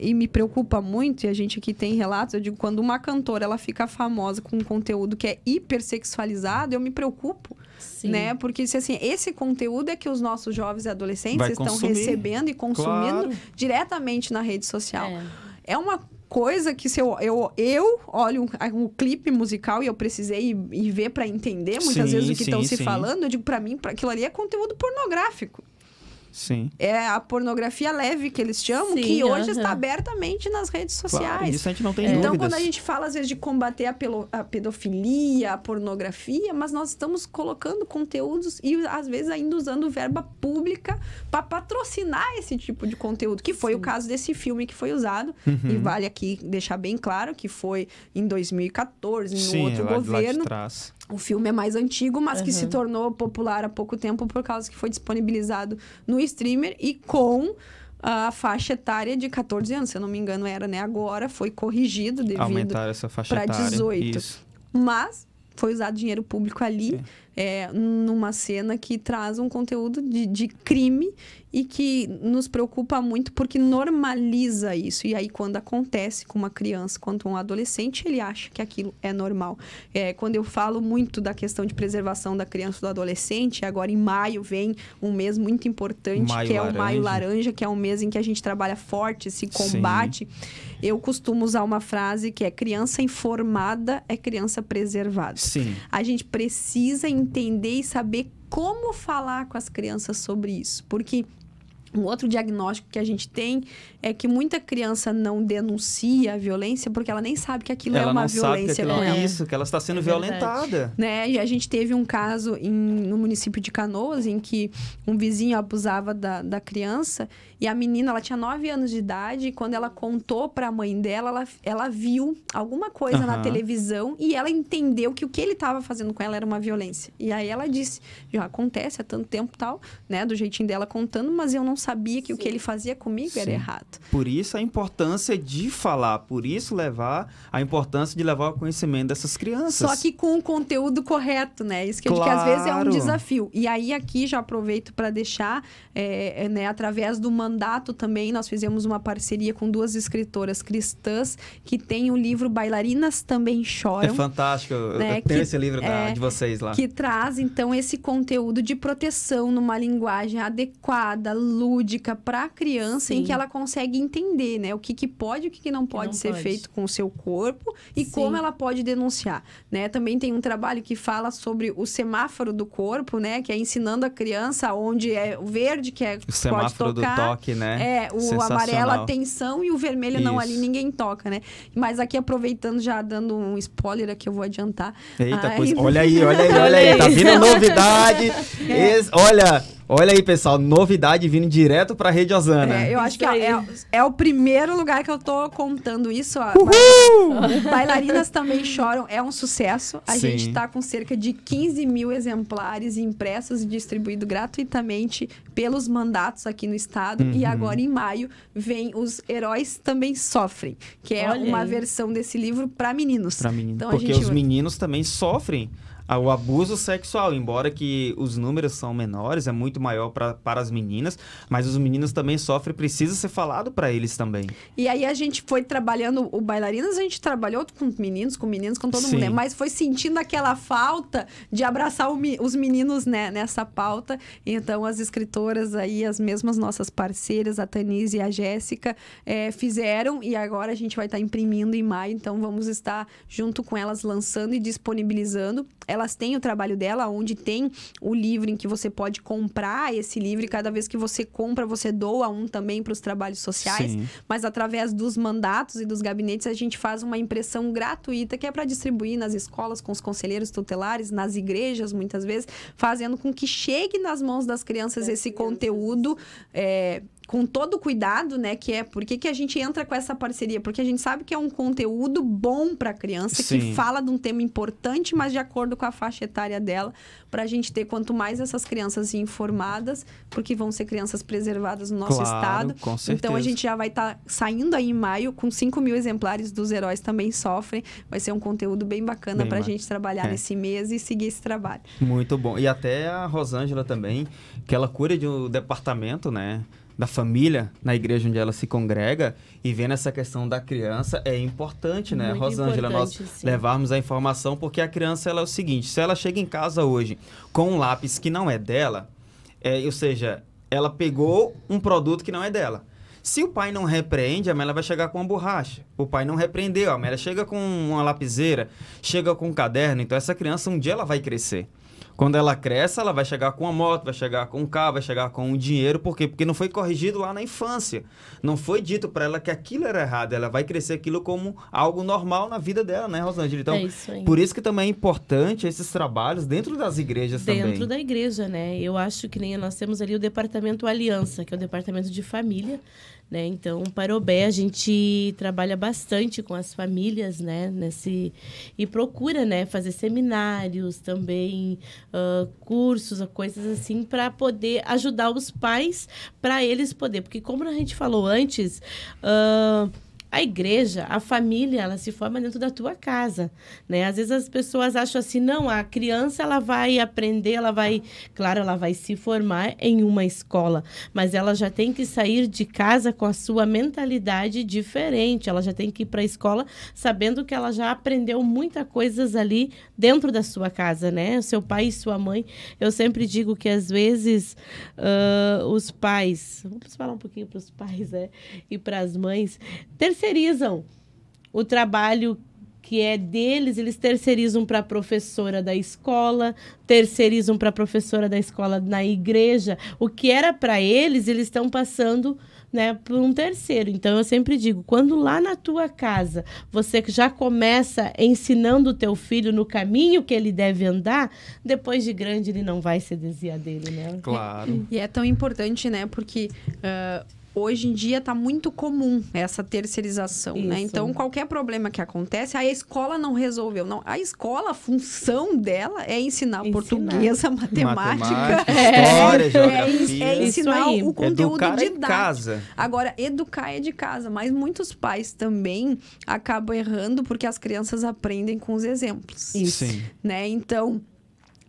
e me preocupa muito, e a gente aqui tem relatos, eu digo, quando uma cantora ela fica famosa com um conteúdo que é hipersexualizado, eu me preocupo. Sim. Né? Porque se, assim, esse conteúdo é que os nossos jovens e adolescentes estão recebendo e consumindo diretamente na rede social. É uma coisa que se eu olho um clipe musical e eu precisei ir ver para entender muitas vezes o que estão se falando, eu digo, para mim, aquilo ali é conteúdo pornográfico. Sim. É a pornografia leve, que eles chamam, que hoje está abertamente nas redes sociais. Claro, isso a gente não tem dúvidas. Então, quando a gente fala, às vezes, de combater a pedofilia, a pornografia, mas nós estamos colocando conteúdos e, às vezes, ainda usando verba pública para patrocinar esse tipo de conteúdo, que foi o caso desse filme que foi usado. E vale aqui deixar bem claro que foi em 2014, no outro governo. Lá de trás. O filme é mais antigo, mas que se tornou popular há pouco tempo por causa que foi disponibilizado no streamer e com a faixa etária de 14 anos. Se eu não me engano, era, né? Agora foi corrigido devido aumentar essa faixa para 18. Isso. Mas foi usado dinheiro público ali, numa cena que traz um conteúdo de crime e que nos preocupa muito porque normaliza isso. E aí, quando acontece com uma criança, quanto um adolescente, ele acha que aquilo é normal. Quando eu falo muito da questão de preservação da criança e do adolescente, agora em maio vem um mês muito importante, que é o Maio Laranja, que é um mês em que a gente trabalha forte esse combate. Sim. Eu costumo usar uma frase que é: criança informada é criança preservada. Sim. A gente precisa entender e saber como falar com as crianças sobre isso. Porque um outro diagnóstico que a gente tem é que muita criança não denuncia a violência porque ela nem sabe que aquilo é uma violência com ela. Isso, que ela está sendo violentada. Né? E a gente teve um caso no município de Canoas em que um vizinho abusava da criança e a menina, ela tinha 9 anos de idade e quando ela contou para a mãe dela, ela viu alguma coisa na televisão e ela entendeu que o que ele estava fazendo com ela era uma violência. E aí ela disse, já acontece há tanto tempo tal, né? Do jeitinho dela contando, mas eu não sabia que o que ele fazia comigo era errado. Por isso a importância de falar, por isso a importância de levar o conhecimento dessas crianças. Só que com o conteúdo correto, né? Isso que eu digo que às vezes é um desafio. E aí aqui já aproveito para deixar, né, através do mandato também, nós fizemos uma parceria com 2 escritoras cristãs que tem o livro Bailarinas Também Choram. É fantástico, né? Eu tenho esse livro de vocês lá. Que traz, então, esse conteúdo de proteção numa linguagem adequada, lúdica para a criança, Sim. em que ela consegue entender, né? O que pode e o que não pode ser feito com o seu corpo e Sim. como ela pode denunciar, né? Também tem um trabalho que fala sobre o semáforo do corpo, né? Que é ensinando a criança onde é o verde, que é o semáforo pode tocar, do toque, né? O amarelo, atenção, e o vermelho não, ali ninguém toca, né? Mas aqui, aproveitando, já dando um spoiler aqui, eu vou adiantar. Eita, pois, olha aí, tá vindo novidade. Olha aí, pessoal, novidade vindo direto pra Rede Osana. Eu acho que é o primeiro lugar que eu tô contando isso. Ó. Bailarinas Também Choram é um sucesso. A gente tá com cerca de 15 mil exemplares impressos e distribuídos gratuitamente pelos mandatos aqui no estado. E agora, em maio, vem Os Heróis Também Sofrem, que é uma versão desse livro para meninos. Então, porque os meninos também sofrem o abuso sexual, embora que os números são menores, é muito maior para as meninas, mas os meninos também sofrem, precisa ser falado para eles também. E aí a gente foi trabalhando o Bailarinas, a gente trabalhou com meninos, com todo mundo, né? Mas foi sentindo aquela falta de abraçar os meninos, né, nessa pauta. Então as escritoras aí, as mesmas nossas parceiras, a Tanise e a Jéssica, fizeram, e agora a gente vai estar imprimindo em maio, então vamos estar junto com elas lançando e disponibilizando. Elas têm o trabalho dela, onde tem o livro em que você pode comprar esse livro, e cada vez que você compra, você doa um também para os trabalhos sociais. Sim. Mas através dos mandatos e dos gabinetes, a gente faz uma impressão gratuita, que é para distribuir nas escolas, com os conselheiros tutelares, nas igrejas, muitas vezes, fazendo com que chegue nas mãos das crianças esse conteúdo, com todo o cuidado, né? Que é por que a gente entra com essa parceria? Porque a gente sabe que é um conteúdo bom para a criança, que fala de um tema importante, mas de acordo com a faixa etária dela, para a gente ter quanto mais essas crianças informadas, porque vão ser crianças preservadas no nosso estado. Com certeza. Então a gente já vai estar saindo aí em maio com 5 mil exemplares dos Heróis Também Sofrem. Vai ser um conteúdo bem bacana para a gente trabalhar nesse mês e seguir esse trabalho. Muito bom. E até a Rosângela também, que ela cuida de um departamento, né, da família na igreja onde ela se congrega, e vendo essa questão da criança é importante, né, Rosângela, nós levarmos a informação, porque a criança, ela é o seguinte: se ela chega em casa hoje com um lápis que não é dela, ou seja, ela pegou um produto que não é dela. Se o pai não repreende, a Amélia vai chegar com uma borracha. O pai não repreendeu, a Amélia chega com uma lapiseira, chega com um caderno. Então essa criança, um dia ela vai crescer. Quando ela cresce, ela vai chegar com uma moto, vai chegar com um carro, vai chegar com um dinheiro. Por quê? Porque não foi corrigido lá na infância. Não foi dito para ela que aquilo era errado. Ela vai crescer aquilo como algo normal na vida dela, né, Rosângela? Então, por isso que também é importante esses trabalhos dentro das igrejas também. Dentro da igreja, né? Eu acho que nem nós temos ali o departamento Aliança, que é o departamento de família, né? Então, para o Bé, a gente trabalha bastante com as famílias, né? E procura, né, fazer seminários também, cursos, coisas assim, para poder ajudar os pais, para eles poderem. Porque, como a gente falou antes, a igreja, a família, ela se forma dentro da tua casa, né? Às vezes as pessoas acham assim, não, a criança, ela vai aprender, claro, ela vai se formar em uma escola, mas ela já tem que sair de casa com a sua mentalidade diferente, ela já tem que ir para a escola sabendo que ela já aprendeu muitas coisas ali dentro da sua casa, né? Seu pai e sua mãe, eu sempre digo que às vezes os pais, vamos falar um pouquinho para os pais, né? E para as mães, terceirizam o trabalho que é deles, eles terceirizam para a professora da escola, terceirizam para a professora da escola na igreja. O que era para eles, eles estão passando, né, por um terceiro. Então, eu sempre digo, quando lá na tua casa você já começa ensinando o teu filho no caminho que ele deve andar, depois de grande ele não vai se desviar dele, né? Claro. E é tão importante, né, porque hoje em dia está muito comum essa terceirização, né? Isso. Então, qualquer problema que acontece, a escola não resolveu. Não, a escola, a função dela é ensinar português, matemática, história, geografia. é ensinar o conteúdo Educar é em didático. casa. Agora, educar é de casa, mas muitos pais também acabam errando porque as crianças aprendem com os exemplos, Isso. Sim. né? Então,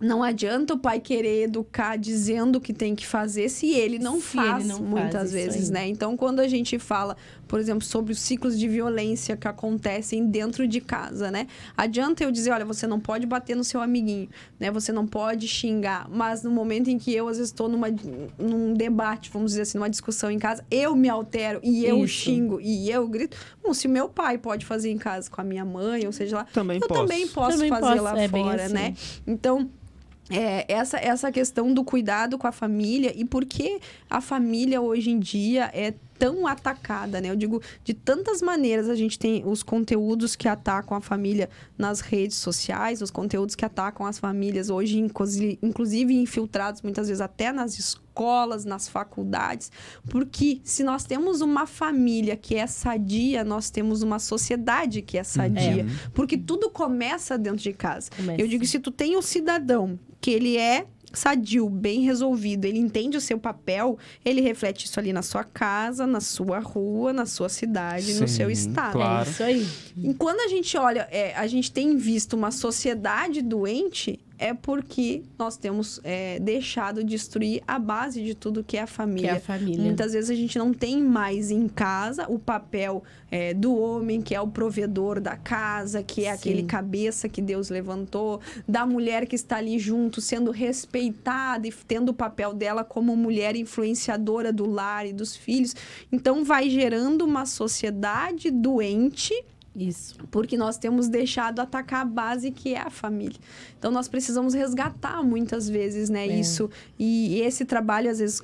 não adianta o pai querer educar dizendo o que tem que fazer se ele não Se faz, ele não faz muitas isso vezes, aí. né? Então, quando a gente fala, por exemplo, sobre os ciclos de violência que acontecem dentro de casa, né? Adianta eu dizer, olha, você não pode bater no seu amiguinho, né? Você não pode xingar, mas no momento em que eu, às vezes, estou num debate, vamos dizer assim, numa discussão em casa, eu me altero e eu Isso. xingo e eu grito. Bom, se meu pai pode fazer em casa com a minha mãe, ou seja lá, Também eu posso. também posso Também fazer posso, lá é bem fora, assim. né? Então, essa questão do cuidado com a família e por que a família hoje em dia é tão atacada, né? Eu digo, de tantas maneiras a gente tem os conteúdos que atacam a família nas redes sociais, os conteúdos que atacam as famílias hoje, inclusive infiltrados muitas vezes até nas escolas, nas faculdades, porque se nós temos uma família que é sadia, nós temos uma sociedade que é sadia, porque tudo começa dentro de casa. Começa. Eu digo, se tu tem um cidadão que ele é sadio, bem resolvido, ele entende o seu papel, ele reflete isso ali na sua casa, na sua rua, na sua cidade, no Sim, seu estado. claro. É isso aí. E quando a gente olha, a gente tem visto uma sociedade doente, é porque nós temos deixado destruir a base de tudo que é a Que família. é a família. Muitas vezes a gente não tem mais em casa o papel do homem, que é o provedor da casa, que é Sim. aquele cabeça que Deus levantou, da mulher que está ali junto, sendo respeitada e tendo o papel dela como mulher influenciadora do lar e dos filhos. Então, vai gerando uma sociedade doente, Isso. porque nós temos deixado atacar a base que é a família. Então, nós precisamos resgatar muitas vezes, né, isso. E esse trabalho, às vezes,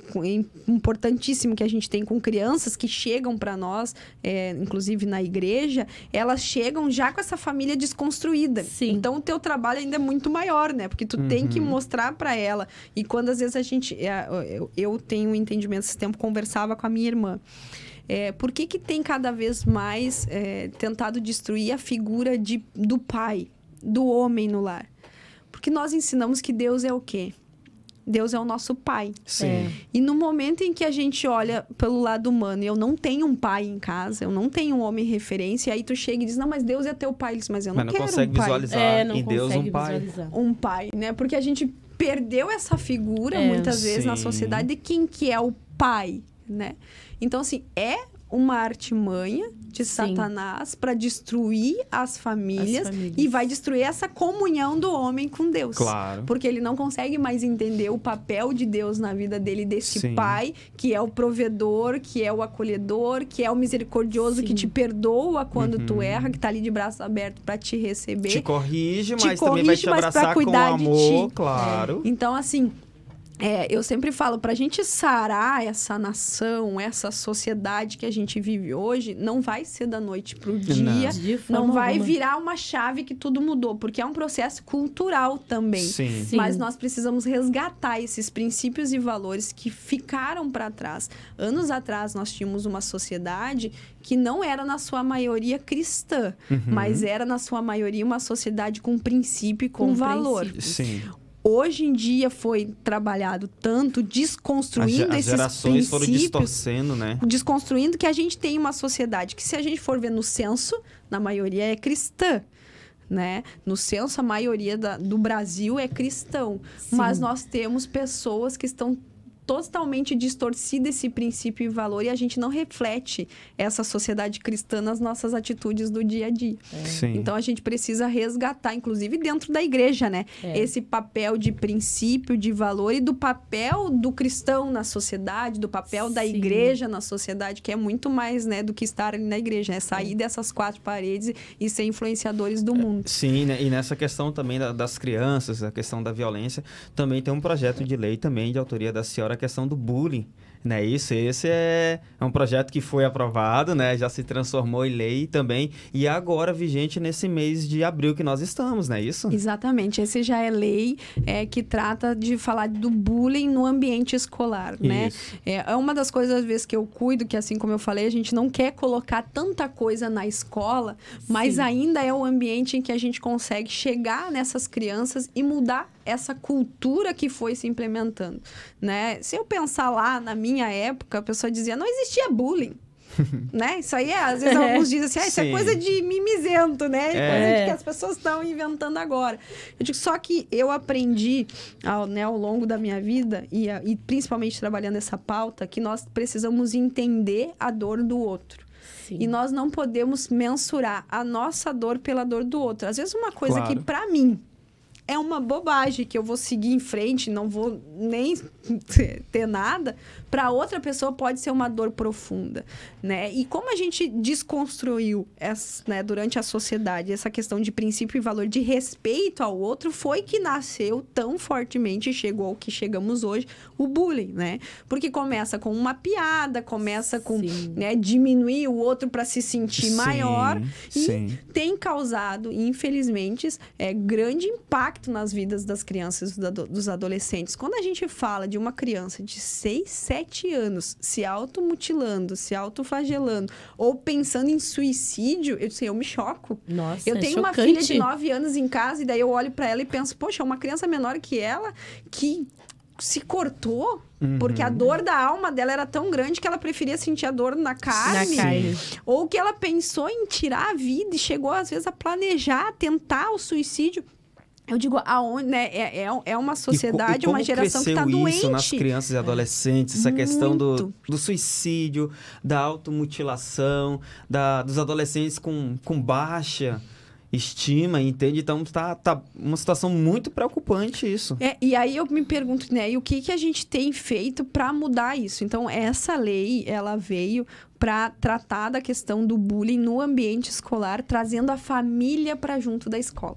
importantíssimo que a gente tem com crianças que chegam para nós, inclusive na igreja, elas chegam já com essa família desconstruída. Sim. Então, o teu trabalho ainda é muito maior, né? Porque tu tem que mostrar para ela. E quando, às vezes, a gente... eu tenho um entendimento, esse tempo conversava com a minha irmã. Por que tem cada vez mais tentado destruir a figura do pai, do homem no lar? Porque nós ensinamos que Deus é o quê? Deus é o nosso pai. Sim. E no momento em que a gente olha pelo lado humano, eu não tenho um pai em casa, eu não tenho um homem referência, e aí tu chega e diz, não, mas Deus é teu pai. Ele diz, mas eu não quero consegue um pai. visualizar não em Deus consegue um pai. visualizar. Um pai, né? Porque a gente perdeu essa figura, muitas vezes, na Sim. sociedade, de quem que é o pai, né? Então, assim, é uma artimanha de Sim. Satanás para destruir as famílias, As famílias. e vai destruir essa comunhão do homem com Deus. Claro. Porque ele não consegue mais entender o papel de Deus na vida dele, desse Sim. pai, que é o provedor, que é o acolhedor, que é o misericordioso, Sim. que te perdoa quando tu erra, que tá ali de braço aberto para te receber. Te corrige, Te mas também vai corrige, te mas pra abraçar com cuidar de amor, ti. claro. Então, assim, eu sempre falo, pra gente sarar essa nação, essa sociedade que a gente vive hoje, não vai ser da noite pro dia, De forma não vai alguma. virar uma chave que tudo mudou, porque é um processo cultural também. Sim. Sim. Mas nós precisamos resgatar esses princípios e valores que ficaram para trás. Anos atrás, nós tínhamos uma sociedade que não era, na sua maioria, cristã, mas era, na sua maioria, uma sociedade com princípio e com valor. princípios. Sim. Hoje em dia foi trabalhado tanto, desconstruindo As esses gerações foram princípios, distorcendo, né? desconstruindo, que a gente tem uma sociedade que, se a gente for ver no censo, na maioria é cristã, né? No censo, a maioria do Brasil é cristão. Sim. Mas nós temos pessoas que estão totalmente distorcido esse princípio e valor, e a gente não reflete essa sociedade cristã nas nossas atitudes do dia a dia. Sim. Então, a gente precisa resgatar, inclusive dentro da igreja, né? Esse papel de princípio, de valor, e do papel do cristão na sociedade, do papel da Sim. igreja na sociedade, que é muito mais, né, do que estar ali na igreja, é sair dessas quatro paredes e ser influenciadores do mundo. Sim, né? E nessa questão também das crianças, a questão da violência, também tem um projeto de lei também de autoria da senhora, a questão do bullying. Né? Isso, esse é um projeto que foi aprovado, né? Já se transformou em lei também, e agora vigente nesse mês de abril que nós estamos, não é isso? Exatamente, esse já é lei que trata de falar do bullying no ambiente escolar, né? É uma das coisas, às vezes, que eu cuido, que assim como eu falei, a gente não quer colocar tanta coisa na escola, mas ainda é o ambiente em que a gente consegue chegar nessas crianças e mudar essa cultura que foi se implementando, né? Se eu pensar lá na minha época, a pessoa dizia, não existia bullying. Né? Isso aí, às vezes, alguns dizem assim, isso é coisa de mimizento, né? Coisa de que as pessoas estão inventando agora. Eu digo, só que eu aprendi ao longo da minha vida, e principalmente trabalhando essa pauta, que nós precisamos entender a dor do outro. Sim. E nós não podemos mensurar a nossa dor pela dor do outro. Às vezes, uma coisa que, para mim, é uma bobagem, que eu vou seguir em frente, não vou nem ter nada, para outra pessoa pode ser uma dor profunda, né? E como a gente desconstruiu né, durante a sociedade essa questão de princípio e valor de respeito ao outro, foi que nasceu tão fortemente e chegou ao que chegamos hoje, o bullying, né? Porque começa com uma piada, começa com né, diminuir o outro para se sentir maior, e tem causado, infelizmente, grande impacto nas vidas das crianças e dos adolescentes. Quando a gente fala de uma criança de 6, 7 anos se automutilando, se autoflagelando, ou pensando em suicídio, eu me choco. Nossa, eu tenho uma filha de 9 anos em casa, e daí eu olho para ela e penso, poxa, uma criança menor que ela, que se cortou, porque a dor da alma dela era tão grande que ela preferia sentir a dor na carne. Ou que ela pensou em tirar a vida e chegou, às vezes, a planejar, tentar o suicídio. Eu digo, aonde, né? É uma sociedade, uma geração que está doente. Isso nas crianças e adolescentes, essa questão do suicídio, da automutilação, dos adolescentes com baixa estima, entende? Então, tá uma situação muito preocupante isso. E aí eu me pergunto, né? E o que a gente tem feito para mudar isso? Então, essa lei, ela veio para tratar da questão do bullying no ambiente escolar, trazendo a família para junto da escola.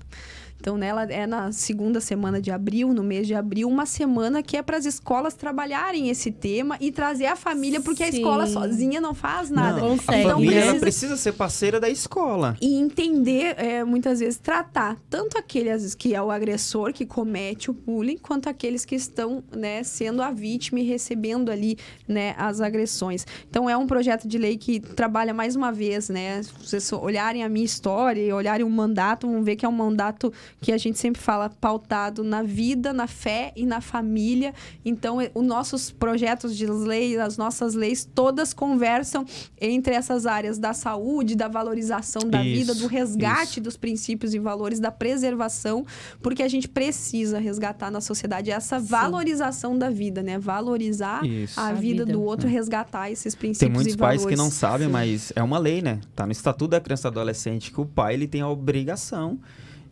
Então, né, ela é na segunda semana de abril, no mês de abril, uma semana que é para as escolas trabalharem esse tema e trazer a família, porque a escola sozinha não faz nada. Não, a família ela precisa ser parceira da escola. E entender, muitas vezes, tratar tanto aqueles que é o agressor que comete o bullying, quanto aqueles que estão, né, sendo a vítima e recebendo ali, né, as agressões. Então, é um projeto de lei que trabalha mais uma vez, né? Se vocês olharem a minha história e olharem o mandato, vão ver que é um mandato que a gente sempre fala pautado na vida, na fé e na família. Então, os nossos projetos de lei, as nossas leis, todas conversam entre essas áreas da saúde, da valorização da vida, do resgate dos princípios e valores, da preservação, porque a gente precisa resgatar na sociedade essa valorização da vida, né? Valorizar a vida do outro, resgatar esses princípios e valores. Tem muitos pais que não sabem, mas é uma lei, né? Tá no Estatuto da Criança e do Adolescente que o pai ele tem a obrigação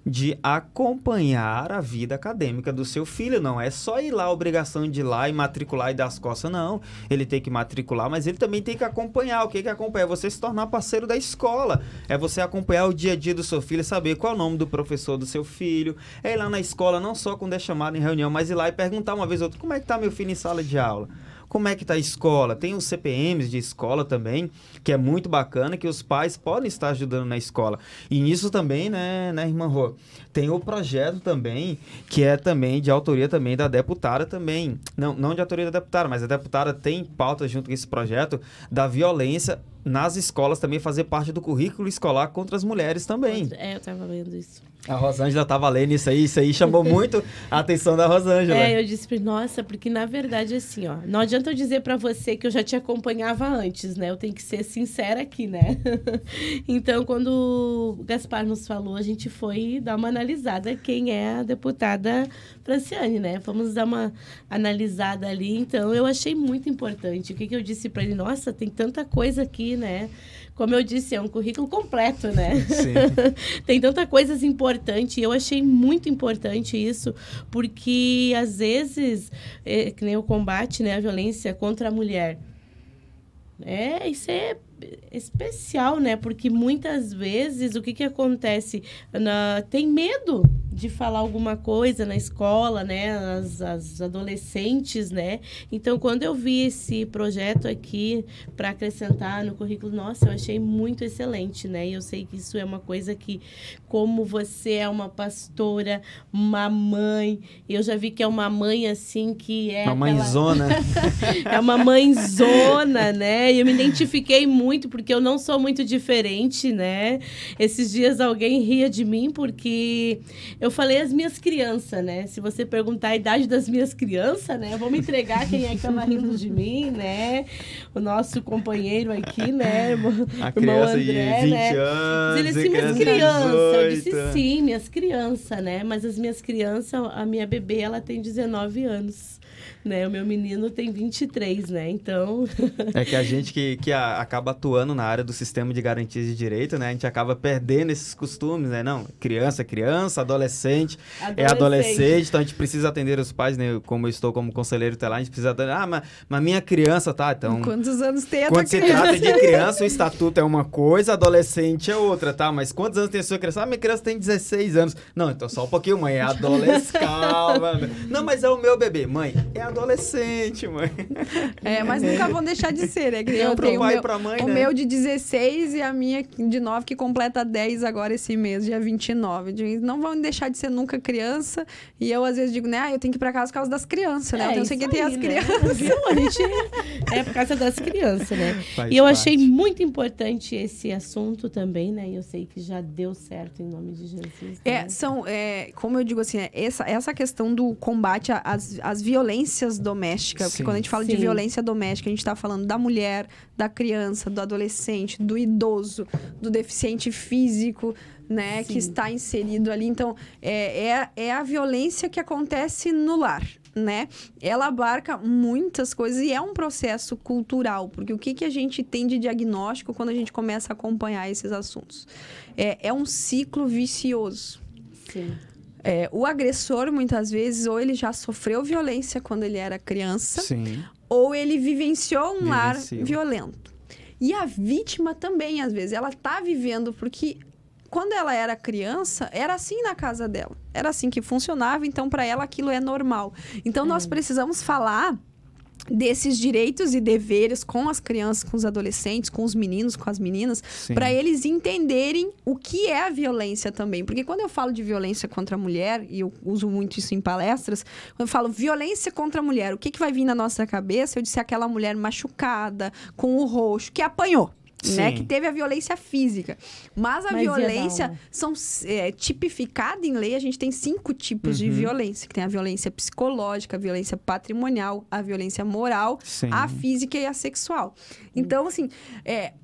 de acompanhar a vida acadêmica do seu filho. Não é só ir lá, a obrigação de ir lá e matricular e dar as costas, não. Ele tem que matricular, mas ele também tem que acompanhar. O que acompanha? É você se tornar parceiro da escola. É você acompanhar o dia a dia do seu filho, saber qual é o nome do professor do seu filho. É ir lá na escola, não só quando é chamado em reunião, mas ir lá e perguntar uma vez ou outra, como é que tá meu filho em sala de aula? Como é que tá a escola? Tem os CPMs de escola também, que é muito bacana, que os pais podem estar ajudando na escola. E nisso também, né irmã Rô? Tem o projeto também, que é também de autoria também da deputada também. Não de autoria da deputada, mas a deputada tem pauta junto com esse projeto da violência nas escolas também, fazer parte do currículo escolar contra as mulheres também. Eu tava vendo isso. A Rosângela tava lendo isso aí chamou muito a atenção da Rosângela. Eu disse pra ele, nossa, porque na verdade assim, ó, não adianta eu dizer pra você que eu já te acompanhava antes, né? Eu tenho que ser sincera aqui, né? Então, quando o Gaspar nos falou, a gente foi dar uma analisada quem é a deputada Franciane, né? Vamos dar uma analisada ali. Então, eu achei muito importante. O que eu disse pra ele? Nossa, tem tanta coisa aqui, né? Como eu disse, é um currículo completo, né? Sim. Tem tanta coisa importante. Eu achei muito importante isso, porque às vezes, que nem o combate, né, a violência contra a mulher. Isso é especial, né? Porque muitas vezes o que acontece? Tem medo de falar alguma coisa na escola, né? As adolescentes, né? Então, quando eu vi esse projeto aqui para acrescentar no currículo, nossa, eu achei muito excelente, né? E eu sei que isso é uma coisa que, como você é uma pastora, uma mãe, eu já vi que é uma mãe assim que é uma mãezona. É uma mãezona, né? E eu me identifiquei muito porque eu não sou muito diferente, né? Esses dias alguém ria de mim porque eu falei as minhas crianças, né? Se você perguntar a idade das minhas crianças, né? Eu vou me entregar quem é que tava rindo de mim, né? O nosso companheiro aqui, né? A criança André, de 20 né? anos. Ele disse, minhas crianças. Eu disse, sim, minhas crianças, né? Mas as minhas crianças, a minha bebê, ela tem 19 anos. Né? O meu menino tem 23, né? Então... É que a gente que acaba atuando na área do sistema de garantias de direito, né? A gente acaba perdendo esses costumes, né? Não, criança é criança, adolescente é adolescente. Então, a gente precisa atender os pais, né? Como eu estou como conselheiro tutelar, a gente precisa atender... mas minha criança, tá? Então... Quantos anos tem a Quando tua se trata de criança, o estatuto é uma coisa, adolescente é outra, tá? Mas quantos anos tem a sua criança? Minha criança tem 16 anos. Não, então só um pouquinho, mãe. É adolescente. Calma. Não, mas é o meu bebê. Mãe, é adolescente, mãe. Mas nunca vão deixar de ser, né? Eu tenho pai e pra mãe, o né? meu de 16 e a minha de 9, que completa 10 agora esse mês, dia 29. Não vão deixar de ser nunca criança. E eu, às vezes, digo, né? Eu tenho que ir pra casa por causa das crianças, né? Eu sei que tem as crianças. Viu? A gente é por causa das crianças, né? Faz E eu parte. achei muito importante esse assunto também, né? E eu sei que já deu certo em nome de Jesus. Né? Como eu digo assim, essa questão do combate às violências domésticas. Porque Sim. quando a gente fala de violência doméstica, a gente está falando da mulher, da criança, do adolescente, do idoso, do deficiente físico, né? Sim. Que está inserido ali. Então, é a violência que acontece no lar. Né? Ela abarca muitas coisas e é um processo cultural, porque o que a gente tem de diagnóstico quando a gente começa a acompanhar esses assuntos? É um ciclo vicioso. Sim. O agressor, muitas vezes, ou ele já sofreu violência quando ele era criança, Sim. ou ele vivenciou um lar violento. E a vítima também, às vezes, ela está vivendo porque... Quando ela era criança, era assim na casa dela. Era assim que funcionava, então para ela aquilo é normal. Então nós precisamos falar desses direitos e deveres com as crianças, com os adolescentes, com os meninos, com as meninas, para eles entenderem o que é a violência também. Porque quando eu falo de violência contra a mulher, e eu uso muito isso em palestras, quando eu falo violência contra a mulher, o que vai vir na nossa cabeça? Eu disse aquela mulher machucada, com o roxo, que apanhou. Né, que teve a violência física. Mas a violência são tipificada em lei. A gente tem 5 tipos de violência. Que tem a violência psicológica, a violência patrimonial, a violência moral, a física e a sexual. Então, assim,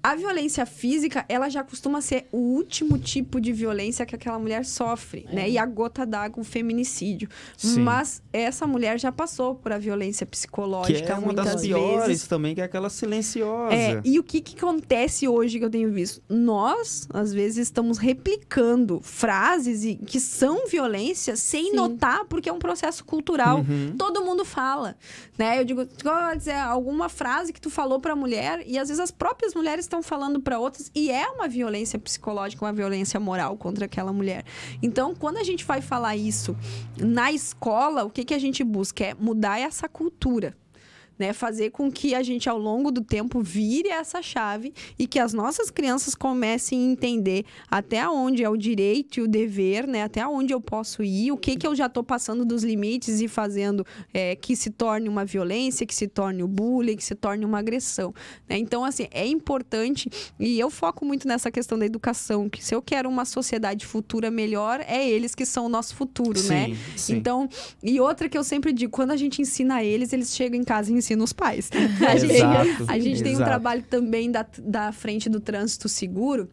a violência física, ela já costuma ser o último tipo de violência que aquela mulher sofre, né? E a gota d'água, o feminicídio. Mas essa mulher já passou por a violência psicológica, que é uma das piores também, que é aquela silenciosa. E o que acontece hoje que eu tenho visto? Nós, às vezes, estamos replicando frases que são violência sem notar, porque é um processo cultural. Todo mundo fala, né? Eu digo, dizer, alguma frase que tu falou pra mulher e às vezes as próprias mulheres estão falando para outras e é uma violência psicológica, uma violência moral contra aquela mulher. Então, quando a gente vai falar isso na escola, o que a gente busca? É mudar essa cultura. Né, fazer com que a gente, ao longo do tempo, vire essa chave e que as nossas crianças comecem a entender até onde é o direito e o dever, né, até onde eu posso ir, o que eu já estou passando dos limites e fazendo que se torne uma violência, que se torne o bullying, que se torne uma agressão. Né? Então, assim, é importante, e eu foco muito nessa questão da educação, que se eu quero uma sociedade futura melhor, é eles que são o nosso futuro, né? Então, e outra que eu sempre digo, quando a gente ensina eles chegam em casa e ensinam os pais. A gente tem um trabalho também da frente do trânsito seguro,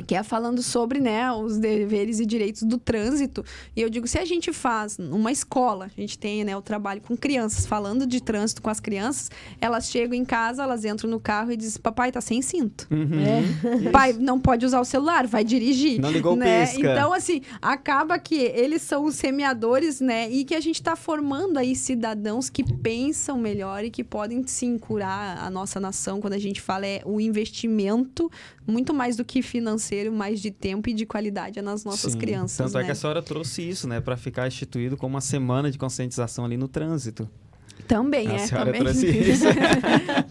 que é falando sobre, né, os deveres e direitos do trânsito. E eu digo, se a gente faz uma escola, a gente tem, né, o trabalho com crianças, falando de trânsito com as crianças, elas chegam em casa, elas entram no carro e dizem, papai, tá sem cinto. Pai, não pode usar o celular, vai dirigir. Não ligou o né? pisca. Então, assim, acaba que eles são os semeadores, né, e que a gente tá formando aí cidadãos que pensam melhor e que podem, sim, curar a nossa nação. Quando a gente fala o investimento, muito mais do que financeiro, mais de tempo e de qualidade nas nossas Sim. crianças. Tanto né? é que a senhora trouxe isso, né? Para ficar instituído como uma semana de conscientização ali no trânsito. Também A senhora também. trouxe isso.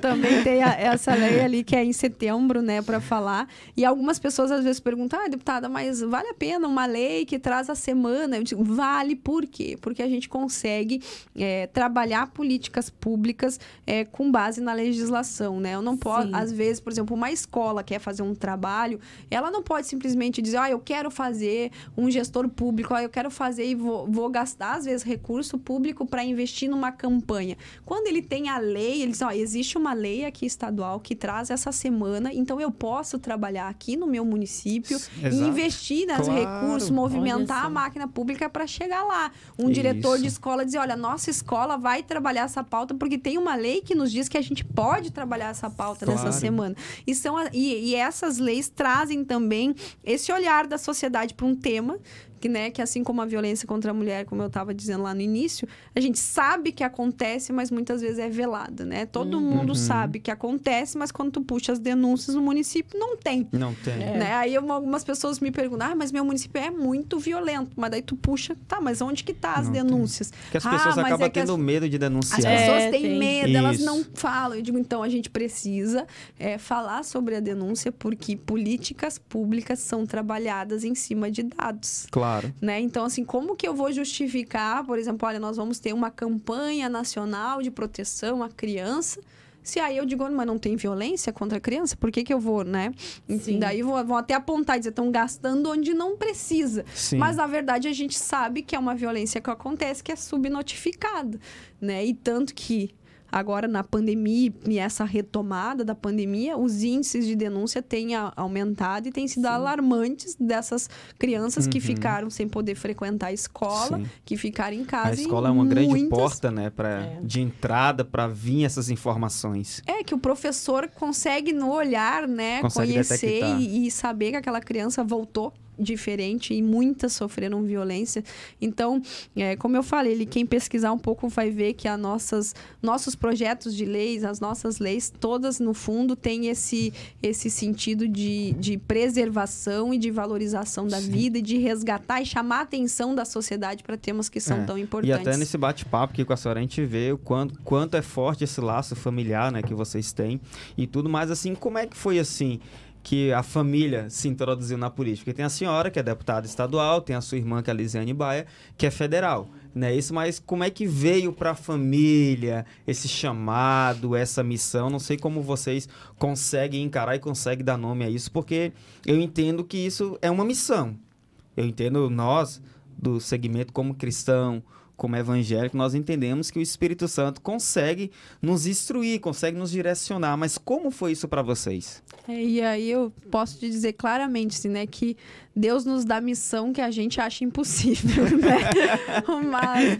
Também tem essa lei ali que é em setembro, né, para falar. E algumas pessoas às vezes perguntam, deputada, mas vale a pena uma lei que traz a semana? Eu digo, vale, por quê? Porque a gente consegue trabalhar políticas públicas com base na legislação, né? Eu não posso, às vezes, por exemplo, uma escola quer fazer um trabalho, ela não pode simplesmente dizer, eu quero fazer um gestor público, eu quero fazer e vou gastar, às vezes, recurso público para investir numa campanha. Quando ele tem a lei, ele diz, existe uma lei aqui estadual que traz essa semana, então eu posso trabalhar aqui no meu município e investir nos recursos, movimentar a máquina pública para chegar lá. Um diretor de escola dizer, olha, nossa escola vai trabalhar essa pauta porque tem uma lei que nos diz que a gente pode trabalhar essa pauta nessa semana. E essas leis trazem também esse olhar da sociedade para um tema que assim como a violência contra a mulher, como eu estava dizendo lá no início, a gente sabe que acontece, mas muitas vezes é velado, né? Todo mundo sabe que acontece, mas quando tu puxa as denúncias no município, não tem. Não tem. Né? Aí algumas pessoas me perguntam, mas meu município é muito violento. Mas daí tu puxa, mas onde que tá as denúncias? Porque as pessoas acabam tendo medo de denunciar. As pessoas têm medo, elas não falam. Eu digo, então, a gente precisa falar sobre a denúncia, porque políticas públicas são trabalhadas em cima de dados. Claro. Né? Então, assim, como que eu vou justificar, por exemplo, olha, nós vamos ter uma campanha nacional de proteção à criança, se aí eu digo, mas não tem violência contra a criança, por que eu vou, né? Enfim, daí vão até apontar e dizer, estão gastando onde não precisa. Sim. Mas, na verdade, a gente sabe que é uma violência que acontece, que é subnotificada, né? E tanto que agora, na pandemia e essa retomada da pandemia, os índices de denúncia têm aumentado e têm sido alarmantes dessas crianças que ficaram sem poder frequentar a escola, que ficaram em casa. A escola é uma grande porta, né, de entrada para vir essas informações. Que o professor consegue, no olhar, né, conhecer e saber que aquela criança voltou diferente e muitas sofreram violência. Então, como eu falei, quem pesquisar um pouco vai ver que nossos projetos de leis, as nossas leis, todas no fundo têm esse sentido de preservação e de valorização da vida e de resgatar e chamar a atenção da sociedade para temas que são tão importantes. E até nesse bate-papo aqui com a senhora, a gente vê o quanto é forte esse laço familiar, né, que vocês têm e tudo mais. Assim, como é que foi assim que a família se introduziu na política? Porque tem a senhora, que é deputada estadual, tem a sua irmã, que é a Lisiane Baia, que é federal, né? Isso, mas como é que veio para a família esse chamado, essa missão? Não sei como vocês conseguem encarar e conseguem dar nome a isso, porque eu entendo que isso é uma missão. Eu entendo nós, do segmento como cristão, como evangélico, nós entendemos que o Espírito Santo consegue nos instruir, consegue nos direcionar. Mas como foi isso para vocês? E aí eu posso te dizer claramente, assim, né, que Deus nos dá missão que a gente acha impossível, né? Mas,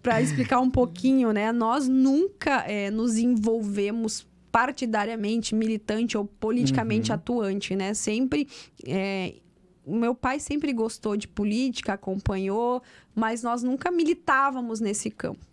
para explicar um pouquinho, né, nós nunca nos envolvemos partidariamente, militante ou politicamente atuante, né? Sempre... meu pai sempre gostou de política, acompanhou, mas nós nunca militávamos nesse campo.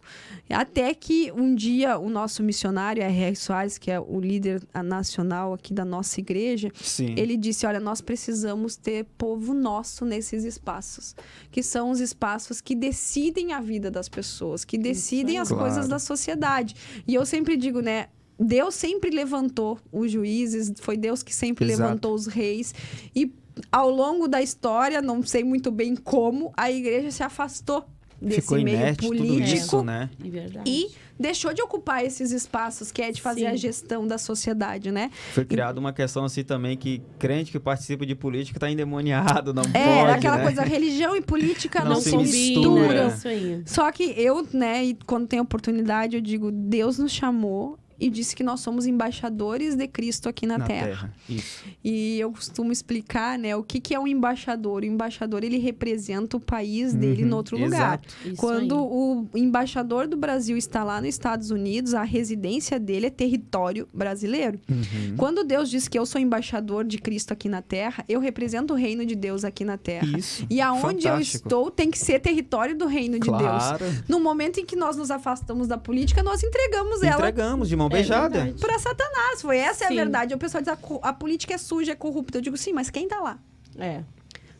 Até que um dia o nosso missionário, R.R. Soares, que é o líder nacional aqui da nossa igreja, ele disse, olha, nós precisamos ter povo nosso nesses espaços, que são os espaços que decidem a vida das pessoas, que decidem as coisas da sociedade. E eu sempre digo, né, Deus sempre levantou os juízes, foi Deus que sempre levantou os reis, e ao longo da história, não sei muito bem como, a igreja se afastou desse meio político, isso, né? E deixou de ocupar esses espaços, que é de fazer a gestão da sociedade, né? Foi criada uma questão assim também, que crente que participa de política está endemoniado, não pode, aquela coisa, religião e política não se misturam. Só que eu, né, e quando tenho oportunidade, eu digo, Deus nos chamou e disse que nós somos embaixadores de Cristo aqui na Terra. Isso. E eu costumo explicar, né, o que é um embaixador. O embaixador, ele representa o país dele no outro lugar. Isso Quando aí. o embaixador do Brasil está lá nos Estados Unidos, a residência dele é território brasileiro. Quando Deus diz que eu sou embaixador de Cristo aqui na Terra, eu represento o reino de Deus aqui na Terra. Isso. E aonde eu Fantástico. estou tem que ser território do reino de Deus. Claro. No momento em que nós nos afastamos da política, nós entregamos ela Entregamos de mão beijada. verdade. para Satanás. Essa é a Sim. verdade. O pessoal diz a política é suja, é corrupta. Eu digo, sim, mas quem tá lá? É.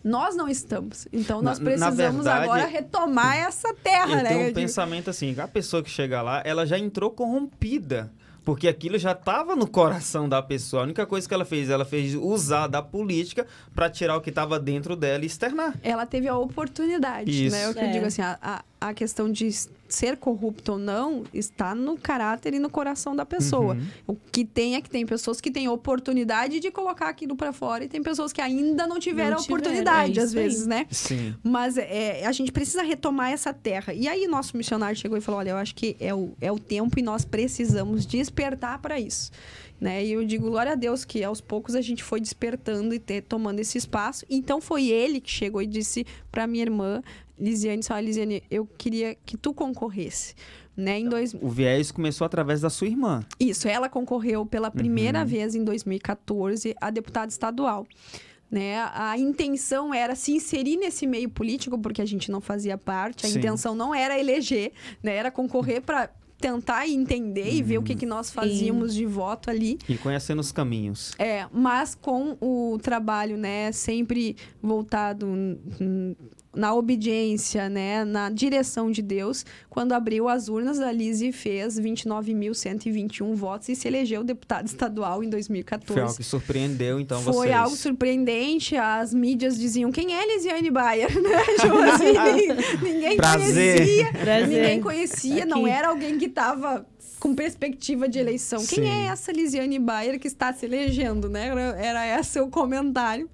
Nós não estamos. Então, nós Na precisamos verdade, agora retomar essa terra, Eu né? tenho Eu um digo, pensamento assim, que a pessoa que chega lá, ela já entrou corrompida. Porque aquilo já estava no coração da pessoa. A única coisa que ela fez usar da política para tirar o que estava dentro dela e externar. ela teve a oportunidade, Isso. né? O que eu É. digo assim, a questão de ser corrupto ou não está no caráter e no coração da pessoa. O que tem é que tem pessoas que têm oportunidade de colocar aquilo para fora e tem pessoas que ainda não tiveram a Não tiveram, oportunidade, é às isso aí. vezes, né? Sim. Mas a gente precisa retomar essa terra. E aí, nosso missionário chegou e falou: olha, eu acho que é o tempo e nós precisamos despertar para isso. Né? E eu digo, glória a Deus, que aos poucos a gente foi despertando e tomando esse espaço. Então, foi ele que chegou e disse para minha irmã, Lisiane, Lisiane, eu queria que tu concorresse. Né? O viés começou através da sua irmã. Isso, ela concorreu pela primeira vez em 2014 a deputada estadual. Né? A intenção era se inserir nesse meio político, porque a gente não fazia parte. A Sim. intenção não era eleger, né? Era concorrer para tentar entender e ver o que nós fazíamos de voto ali. E conhecendo os caminhos. Mas com o trabalho, né, sempre voltado na obediência, né, na direção de Deus. Quando abriu as urnas, a Lise fez 29.121 votos e se elegeu deputada estadual em 2014. Foi algo que surpreendeu, então, Foi vocês. algo surpreendente. As mídias diziam, quem é Lisiane Bayer? Né, Josi? Ninguém Prazer. conhecia. Prazer. Ninguém conhecia. Não Aqui. era alguém que estava com perspectiva de eleição. Sim. Quem é essa Lisiane Bayer que está se elegendo? Né? Era esse o comentário.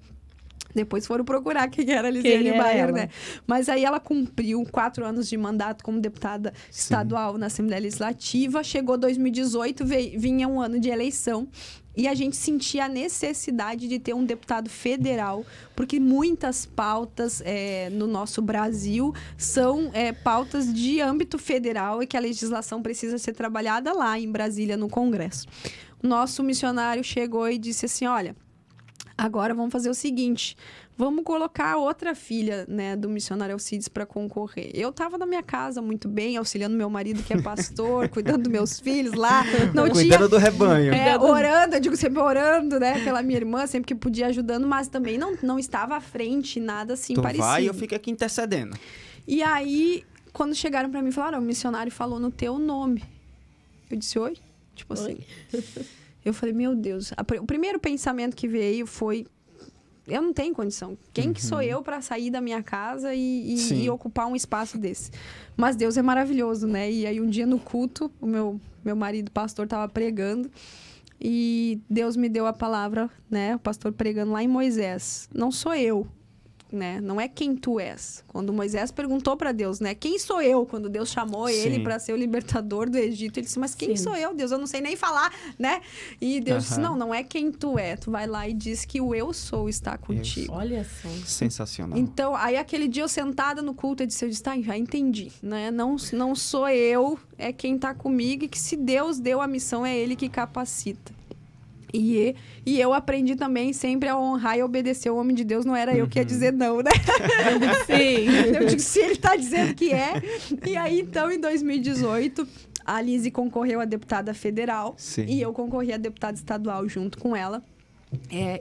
Depois foram procurar quem era a Lisiane Quem era Bayer, ela? né? Mas aí ela cumpriu 4 anos de mandato como deputada estadual na Assembleia Legislativa. Chegou 2018, vinha um ano de eleição. E a gente sentia a necessidade de ter um deputado federal, porque muitas pautas no nosso Brasil são pautas de âmbito federal e que a legislação precisa ser trabalhada lá em Brasília, no Congresso. O nosso missionário chegou e disse assim, olha, agora vamos fazer o seguinte, vamos colocar outra filha, né, do missionário Alcides para concorrer. Eu estava na minha casa muito bem, auxiliando meu marido, que é pastor, cuidando dos meus filhos lá. Não Cuidando do rebanho. orando, eu digo sempre orando, né, pela minha irmã, sempre que podia ajudando, mas também não estava à frente, nada assim Tu parecido. vai e eu fico aqui intercedendo. E aí, quando chegaram para mim, falaram, o missionário falou no teu nome. Eu disse, oi? Tipo assim. Eu falei, meu Deus. O primeiro pensamento que veio foi, eu não tenho condição. Quem que sou eu para sair da minha casa e ocupar um espaço desse? Mas Deus é maravilhoso, né? E aí um dia no culto, o meu marido pastor estava pregando e Deus me deu a palavra, né? O pastor pregando lá em Moisés. Não sou eu, né? Não é quem tu és. Quando Moisés perguntou para Deus, né? Quem sou eu? Quando Deus chamou ele para ser o libertador do Egito, ele disse, mas quem sou eu, Deus? Eu não sei nem falar, né? E Deus disse, não é quem tu é. Tu vai lá e diz que o eu sou está contigo. Olha só. Sensacional. Então, aí aquele dia eu sentada no culto, eu disse, tá, já entendi, né? Não sou eu, é quem tá comigo e que se Deus deu a missão, é ele que capacita. E eu aprendi também sempre a honrar e obedecer o homem de Deus. Não era eu que ia dizer não, né? Sim. Eu digo, se ele tá dizendo que é. E aí, então, em 2018, a Lise concorreu a deputada federal. Sim. E eu concorri a deputada estadual junto com ela.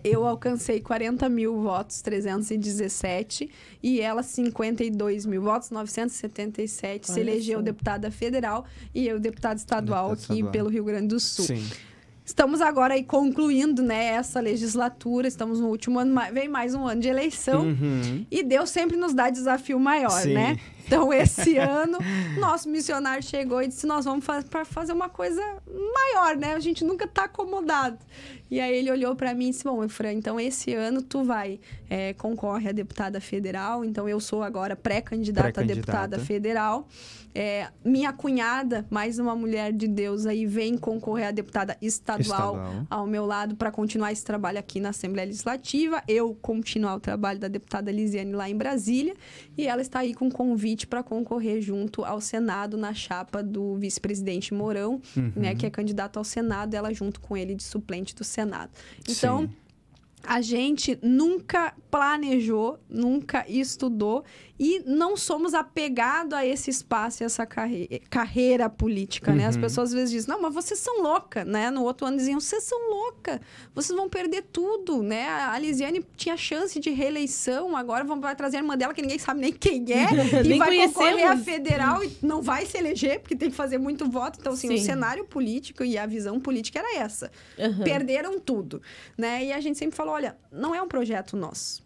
Eu alcancei 40 mil votos, 317. E ela 52 mil votos, 977. Se elegeu deputada federal e eu deputada estadual aqui pelo Rio Grande do Sul. Sim. Estamos agora aí concluindo, né, essa legislatura, estamos no último ano, vem mais um ano de eleição, e Deus sempre nos dá desafio maior, Sim. né? Então, esse ano, nosso missionário chegou e disse, nós vamos fazer uma coisa maior, né? A gente nunca tá acomodado. E aí ele olhou para mim e disse, bom, Efraim, então esse ano tu vai, concorre a deputada federal, então eu sou agora pré-candidata a deputada federal. Minha cunhada, mais uma mulher de Deus aí, vem concorrer a deputada estadual ao meu lado para continuar esse trabalho aqui na Assembleia Legislativa. Eu continuar o trabalho da deputada Lisiane lá em Brasília. E ela está aí com convite para concorrer junto ao Senado na chapa do vice-presidente Mourão, né, que é candidato ao Senado, ela junto com ele de suplente do Senado. Então, sim, a gente nunca planejou, nunca estudou e não somos apegados a esse espaço e essa carreira política, né? As pessoas às vezes dizem, não, mas vocês são loucas, né? No outro ano diziam, vocês são loucas, vocês vão perder tudo, né? A Lisiane tinha chance de reeleição, agora vai trazer a irmã dela, que ninguém sabe nem quem é, e vai concorrer a federal e não vai se eleger, porque tem que fazer muito voto. Então, assim, o cenário político e a visão política era essa. Perderam tudo, né? E a gente sempre falou, olha, não é um projeto nosso.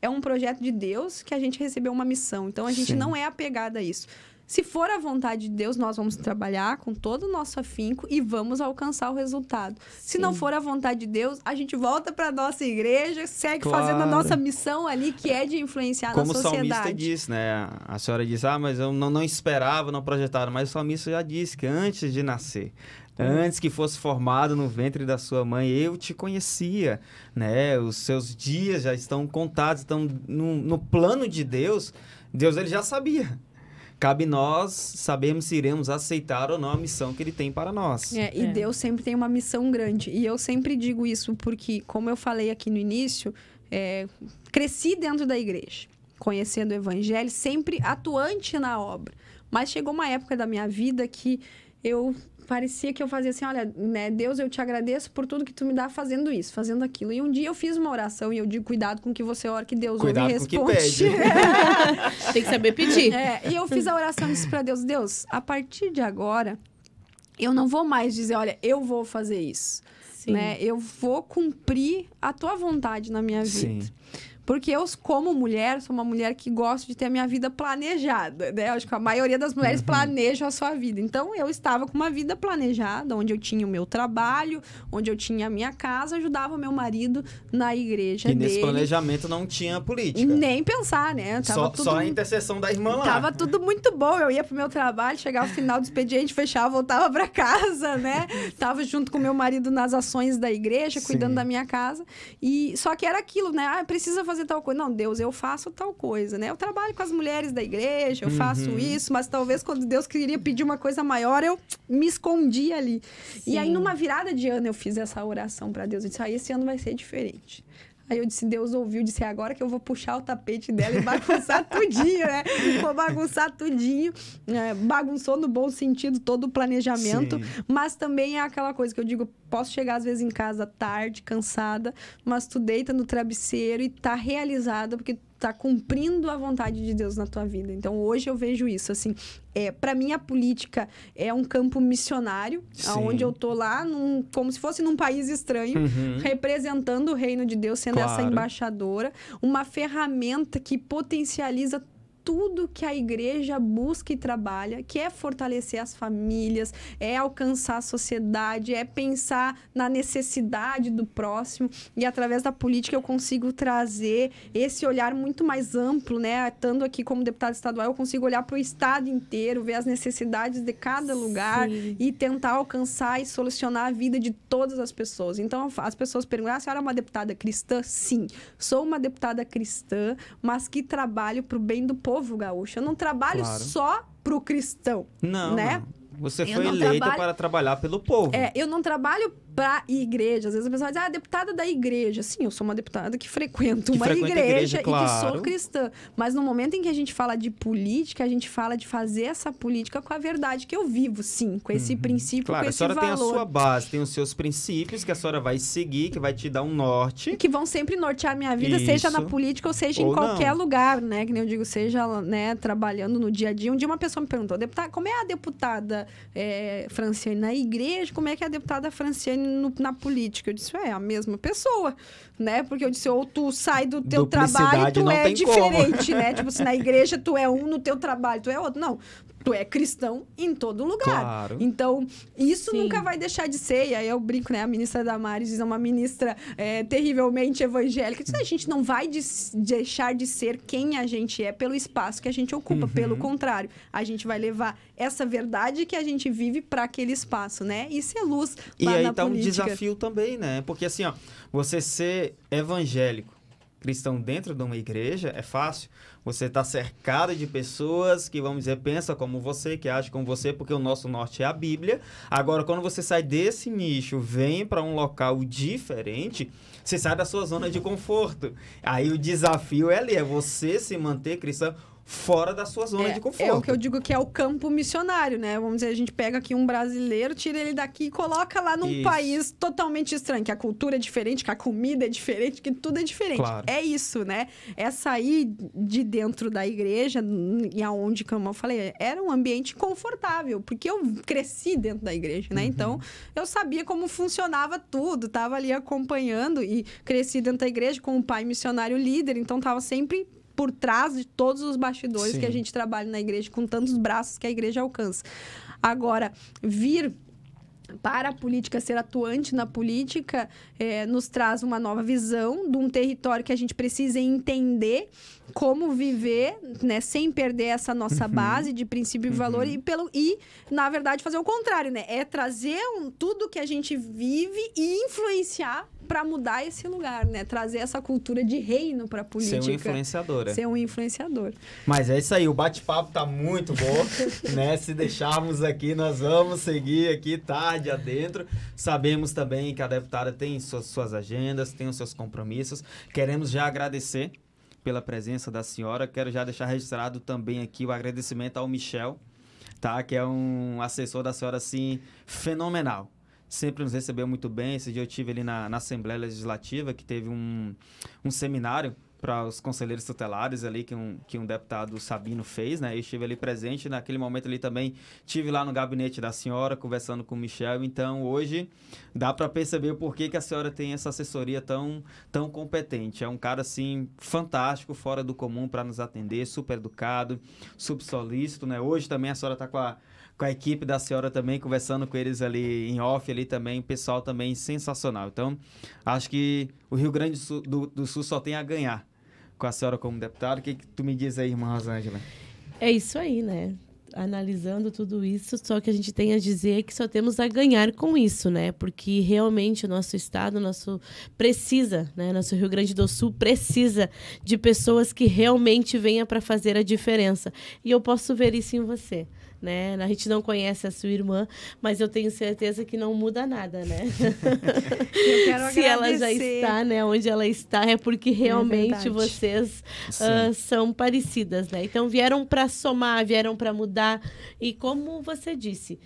É um projeto de Deus que a gente recebeu uma missão. Então, a gente não é apegado a isso. Se for a vontade de Deus, nós vamos trabalhar com todo o nosso afinco e vamos alcançar o resultado. Se não for a vontade de Deus, a gente volta para a nossa igreja, segue fazendo a nossa missão ali, que é de influenciar na sociedade. Como o salmista disse, né? A senhora disse, mas eu não esperava, não projetava. Mas o salmista já disse que antes de nascer, antes que fosse formado no ventre da sua mãe, eu te conhecia, né? Os seus dias já estão contados, estão no plano de Deus. Deus, ele já sabia. Cabe nós sabermos se iremos aceitar ou não a missão que ele tem para nós. E Deus sempre tem uma missão grande. E eu sempre digo isso porque, como eu falei aqui no início, cresci dentro da igreja, conhecendo o evangelho, sempre atuante na obra. Mas chegou uma época da minha vida que parecia que eu fazia assim, olha, né, Deus, eu te agradeço por tudo que tu me dá fazendo isso, fazendo aquilo. E um dia eu fiz uma oração e eu digo, cuidado com o que você ora, que Deus ouve e responde. Com que pede. Tem que saber pedir. E eu fiz a oração e disse pra Deus, Deus, a partir de agora, eu não vou mais dizer, olha, eu vou fazer isso. Né? Eu vou cumprir a tua vontade na minha vida. Sim. Porque eu, como mulher, sou uma mulher que gosto de ter a minha vida planejada, né? Eu acho que a maioria das mulheres planejam a sua vida. Então, eu estava com uma vida planejada, onde eu tinha o meu trabalho, onde eu tinha a minha casa, ajudava meu marido na igreja dele. E nesse planejamento não tinha política. Nem pensar, né? Só a intercessão da irmã lá. Tava tudo muito bom. Eu ia pro meu trabalho, chegava no final do expediente, fechava, voltava para casa, né? Tava junto com meu marido nas ações da igreja, cuidando da minha casa. E só que era aquilo, né? Precisa fazer tal coisa. Não, Deus, eu faço tal coisa, né? Eu trabalho com as mulheres da igreja, eu faço isso, mas talvez quando Deus queria pedir uma coisa maior, eu me escondi ali. Sim. E aí, numa virada de ano, eu fiz essa oração para Deus. Eu disse, esse ano vai ser diferente. Aí eu disse, Deus ouviu, disse, agora que eu vou puxar o tapete dela e bagunçar tudinho, né? Vou bagunçar tudinho. Bagunçou no bom sentido todo o planejamento. Sim. Mas também é aquela coisa que eu digo, posso chegar às vezes em casa tarde, cansada, mas tu deita no travesseiro e tá realizada, porque tá cumprindo a vontade de Deus na tua vida. Então, hoje eu vejo isso, assim, para mim a política é um campo missionário, onde eu tô lá, como se fosse num país estranho, representando o reino de Deus, sendo essa embaixadora, uma ferramenta que potencializa tudo que a igreja busca e trabalha, que é fortalecer as famílias, é alcançar a sociedade, é pensar na necessidade do próximo. E através da política eu consigo trazer esse olhar muito mais amplo, né? Estando aqui como deputada estadual, eu consigo olhar para o estado inteiro, ver as necessidades de cada lugar e tentar alcançar e solucionar a vida de todas as pessoas. Então, as pessoas perguntam, a senhora é uma deputada cristã? Sim, sou uma deputada cristã, mas que trabalho para o bem do povo gaúcho. Eu não trabalho só pro cristão, né? Você foi eleita para trabalhar pelo povo. Eu não trabalho para igreja. Às vezes a pessoa diz, deputada da igreja. Sim, eu sou uma deputada que frequento uma igreja e que sou cristã. Mas no momento em que a gente fala de política, a gente fala de fazer essa política com a verdade que eu vivo, sim. Com esse princípio, com esse valor. A senhora tem a sua base, tem os seus princípios que a senhora vai seguir, que vai te dar um norte. Que vão sempre nortear a minha vida, seja na política ou seja em qualquer lugar, né? Que nem eu digo, seja, né, trabalhando no dia a dia. Um dia uma pessoa me perguntou, deputada, como é a deputada Franciane na igreja? Como é que é a deputada Franciane na política. Eu disse, é a mesma pessoa, né? Porque eu disse, ou tu sai do teu Duplicidade trabalho, tu não é tem diferente, né? Tipo, se na igreja tu é um, no teu trabalho tu é outro. Não, tu é cristão em todo lugar. Claro. Então, isso Sim. nunca vai deixar de ser. E aí eu brinco, né? A ministra Damares é uma ministra terrivelmente evangélica. Diz, a gente não vai deixar de ser quem a gente é pelo espaço que a gente ocupa. Pelo contrário, a gente vai levar essa verdade que a gente vive para aquele espaço, né? Isso é luz lá E aí na tá um política. desafio também, né? Porque assim, ó, você ser evangélico, cristão dentro de uma igreja é fácil. Você está cercado de pessoas que, vamos dizer, pensam como você, que agem como você, porque o nosso norte é a Bíblia. Agora, quando você sai desse nicho, vem para um local diferente, você sai da sua zona de conforto. Aí o desafio é ali, é você se manter cristão fora da sua zona de conforto. É o que eu digo que é o campo missionário, né? Vamos dizer, a gente pega aqui um brasileiro, tira ele daqui e coloca lá num país totalmente estranho, que a cultura é diferente, que a comida é diferente, que tudo é diferente. Claro. É isso, né? É sair de dentro da igreja, e aonde, como eu falei, era um ambiente confortável, porque eu cresci dentro da igreja, né? Então, eu sabia como funcionava tudo, tava ali acompanhando e cresci dentro da igreja com um pai missionário líder, então tava sempre por trás de todos os bastidores Sim. que a gente trabalha na igreja, com tantos braços que a igreja alcança. Agora, vir para a política, ser atuante na política, nos traz uma nova visão de um território que a gente precisa entender como viver, né, sem perder essa nossa base de princípio e valor e, na verdade, fazer o contrário, né? É trazer tudo que a gente vive e influenciar para mudar esse lugar, né? Trazer essa cultura de reino para a política. Ser um influenciador. Ser um influenciador. Mas é isso aí, o bate-papo tá muito bom, né? Se deixarmos aqui, nós vamos seguir aqui tarde adentro. Sabemos também que a deputada tem suas agendas, tem os seus compromissos. Queremos já agradecer pela presença da senhora. Quero já deixar registrado também aqui o agradecimento ao Michel, tá? Que é um assessor da senhora, assim, fenomenal. Sempre nos recebeu muito bem. Esse dia eu estive ali na Assembleia Legislativa, que teve um seminário para os conselheiros tutelares ali, que um deputado Sabino fez, né? Eu estive ali presente, naquele momento ali também estive lá no gabinete da senhora, conversando com o Michel. Então, hoje, dá para perceber o porquê que a senhora tem essa assessoria tão competente. É um cara, assim, fantástico, fora do comum para nos atender, super educado, subsolícito, né? Hoje também a senhora está com a equipe da senhora também, conversando com eles ali em off, ali também, pessoal também sensacional. Então, acho que o Rio Grande do Sul só tem a ganhar com a senhora como deputada. O que tu me diz aí, irmã Rosângela? É isso aí, né? Analisando tudo isso, só que a gente tem a dizer que só temos a ganhar com isso, né? Porque realmente o nosso estado, precisa, né? Nosso Rio Grande do Sul precisa de pessoas que realmente venham para fazer a diferença. E eu posso ver isso em você, né? A gente não conhece a sua irmã, mas eu tenho certeza que não muda nada, né? Eu quero Se ela já agradecer. está, né, onde ela está, é porque realmente verdade. vocês são parecidas, né? Então vieram para somar, vieram para mudar. E como você disse,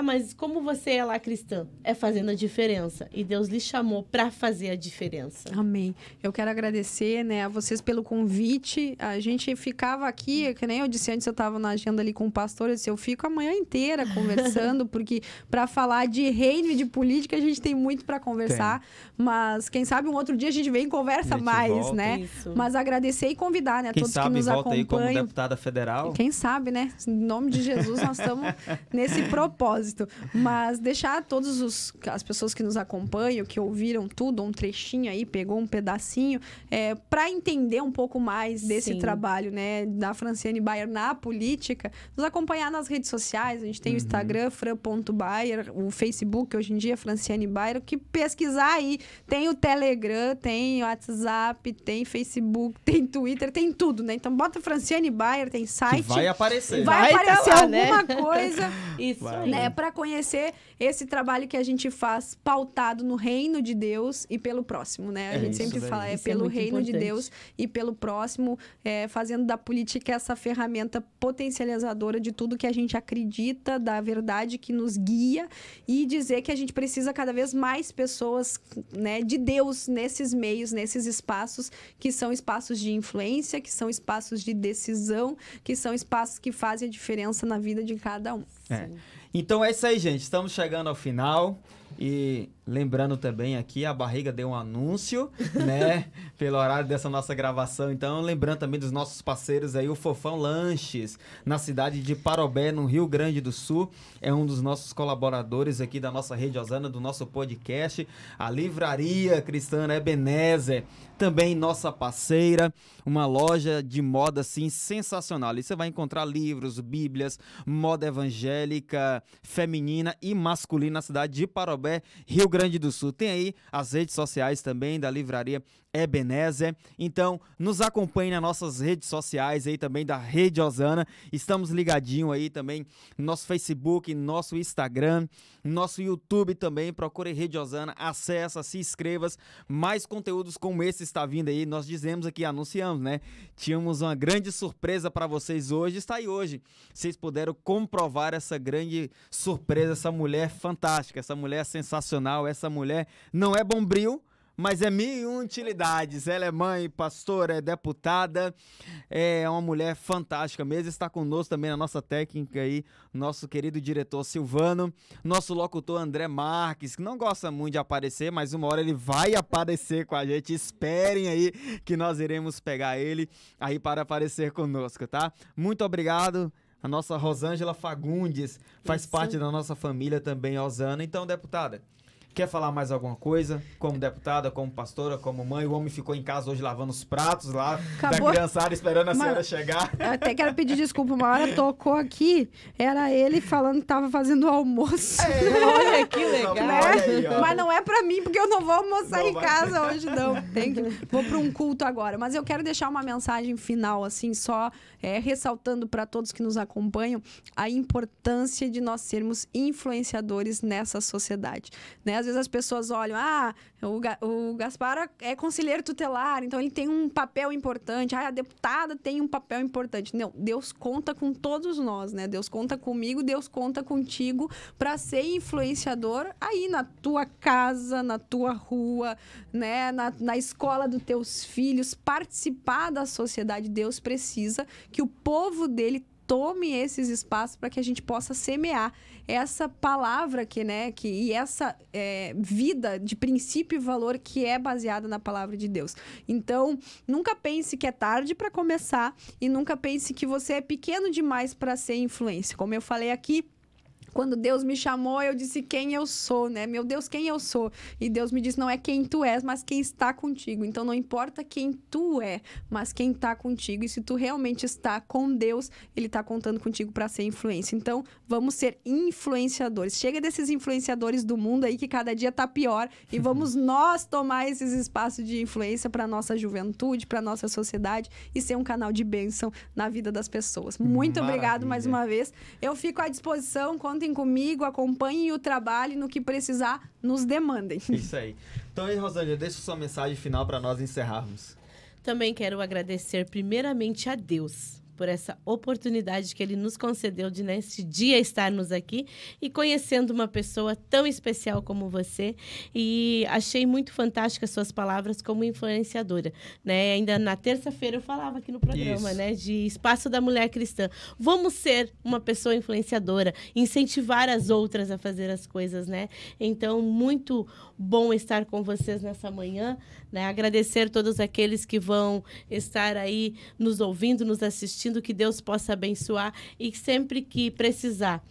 mas como você é lá cristã? É fazendo a diferença. E Deus lhe chamou para fazer a diferença. Amém. Eu quero agradecer, né, a vocês pelo convite. A gente ficava aqui, que nem eu disse antes, eu estava na agenda ali com o pastor, eu disse, eu fico a manhã inteira conversando, porque para falar de reino e de política a gente tem muito para conversar, mas quem sabe um outro dia a gente vem e conversa mais, volta. né? Isso. Mas agradecer e convidar, né, Quem todos sabe que nos volta aí como acompanham. deputada federal. Quem sabe, né? Em nome de Jesus, nós estamos nesse propósito. Mas deixar as pessoas que nos acompanham, que ouviram tudo, um trechinho aí, pegou um pedacinho, para entender um pouco mais desse Sim. trabalho, né, da Franciane Bayer na política, nos acompanhar nas redes sociais. A gente tem o Instagram, fran.bayer, o Facebook, hoje em dia, Franciane Bayer. O que pesquisar aí, tem o Telegram, tem o WhatsApp, tem Facebook, tem Twitter, tem tudo, né? Então bota Franciane Bayer, tem site. Que vai aparecer. Vai aparecer tá lá, alguma né? coisa, Isso Vai. aí. né, para conhecer esse trabalho que a gente faz pautado no reino de Deus e pelo próximo, né? A É gente isso sempre daí. fala, Isso é pelo muito reino de importante. Deus e pelo próximo, fazendo da política essa ferramenta potencializadora de tudo que a gente acredita, da verdade que nos guia, e dizer que a gente precisa cada vez mais pessoas, né, de Deus nesses meios, nesses espaços que são espaços de influência, que são espaços de decisão, que são espaços que fazem a diferença na vida de cada um. É. Então é isso aí, gente. Estamos chegando ao final. E lembrando também aqui, a barriga deu um anúncio, né? Pelo horário dessa nossa gravação. Então, lembrando também dos nossos parceiros aí, o Fofão Lanches, na cidade de Parobé, no Rio Grande do Sul. É um dos nossos colaboradores aqui da nossa Rede Osana, do nosso podcast. A Livraria Cristã Ebenezer, também nossa parceira. Uma loja de moda, assim, sensacional. Ali você vai encontrar livros, bíblias, moda evangélica, feminina e masculina na cidade de Parobé, Rio Grande do Sul. Tem aí as redes sociais também da Livraria Ebenezer. Então, nos acompanhe nas nossas redes sociais aí também da Rede Osana. Estamos ligadinho aí também no nosso Facebook, no nosso Instagram, no nosso YouTube também. Procure Rede Osana, acessa, se inscreva. Mais conteúdos como esse está vindo aí. Nós dizemos aqui, anunciamos, né? Tínhamos uma grande surpresa para vocês hoje. Está aí hoje. Vocês puderam comprovar essa grande surpresa, essa mulher fantástica, essa mulher sensacional, essa mulher não é bombril, mas é 1001 utilidades. Ela é mãe, pastora, é deputada, é uma mulher fantástica mesmo. Está conosco também na nossa técnica aí, nosso querido diretor Silvano, nosso locutor André Marques, que não gosta muito de aparecer, mas uma hora ele vai aparecer com a gente. Esperem aí que nós iremos pegar ele aí para aparecer conosco, tá? Muito obrigado. A nossa Rosângela Fagundes faz parte da nossa família também, Osana. Então, deputada, quer falar mais alguma coisa? Como deputada, como pastora, como mãe? O homem ficou em casa hoje lavando os pratos lá da criançada, esperando a senhora chegar. Até quero pedir desculpa. Uma hora tocou aqui, era ele falando que tava fazendo o almoço. Olha que legal. Aí, mas não é pra mim, porque eu não vou almoçar em casa hoje, não. Vou pra um culto agora. Mas eu quero deixar uma mensagem final, assim, só ressaltando para todos que nos acompanham a importância de nós sermos influenciadores nessa sociedade, né? Às vezes as pessoas olham, o Gaspar é conselheiro tutelar, então ele tem um papel importante, a deputada tem um papel importante. Não, Deus conta com todos nós, né? Deus conta comigo, Deus conta contigo para ser influenciador aí na tua casa, na tua rua, né? Na escola dos teus filhos, participar da sociedade. Deus precisa que o povo dele tome esses espaços para que a gente possa semear essa palavra e essa vida de princípio e valor que é baseada na palavra de Deus. Então, nunca pense que é tarde para começar e nunca pense que você é pequeno demais para ser influência. Como eu falei aqui, quando Deus me chamou, eu disse quem eu sou, né? Meu Deus, quem eu sou? E Deus me disse, não é quem tu és, mas quem está contigo. Então, não importa quem tu é, mas quem está contigo. E se tu realmente está com Deus, Ele está contando contigo para ser influência. Então, vamos ser influenciadores. Chega desses influenciadores do mundo aí, que cada dia tá pior. E vamos nós tomar esses espaços de influência para nossa juventude, para nossa sociedade e ser um canal de bênção na vida das pessoas. Muito obrigado mais uma vez. Eu fico à disposição, contem comigo, acompanhem o trabalho, no que precisar, nos demandem. Isso aí. Então aí, Rosângela, deixa sua mensagem final para nós encerrarmos. Também quero agradecer primeiramente a Deus por essa oportunidade que Ele nos concedeu de, nesse dia, estarmos aqui e conhecendo uma pessoa tão especial como você. E achei muito fantásticas suas palavras como influenciadora, né? Ainda na terça-feira eu falava aqui no programa, né? De Espaço da Mulher Cristã. Vamos ser uma pessoa influenciadora, incentivar as outras a fazer as coisas, né? Então, muito bom estar com vocês nessa manhã, né? Agradecer todos aqueles que vão estar aí nos ouvindo, nos assistindo, que Deus possa abençoar e que sempre que precisar,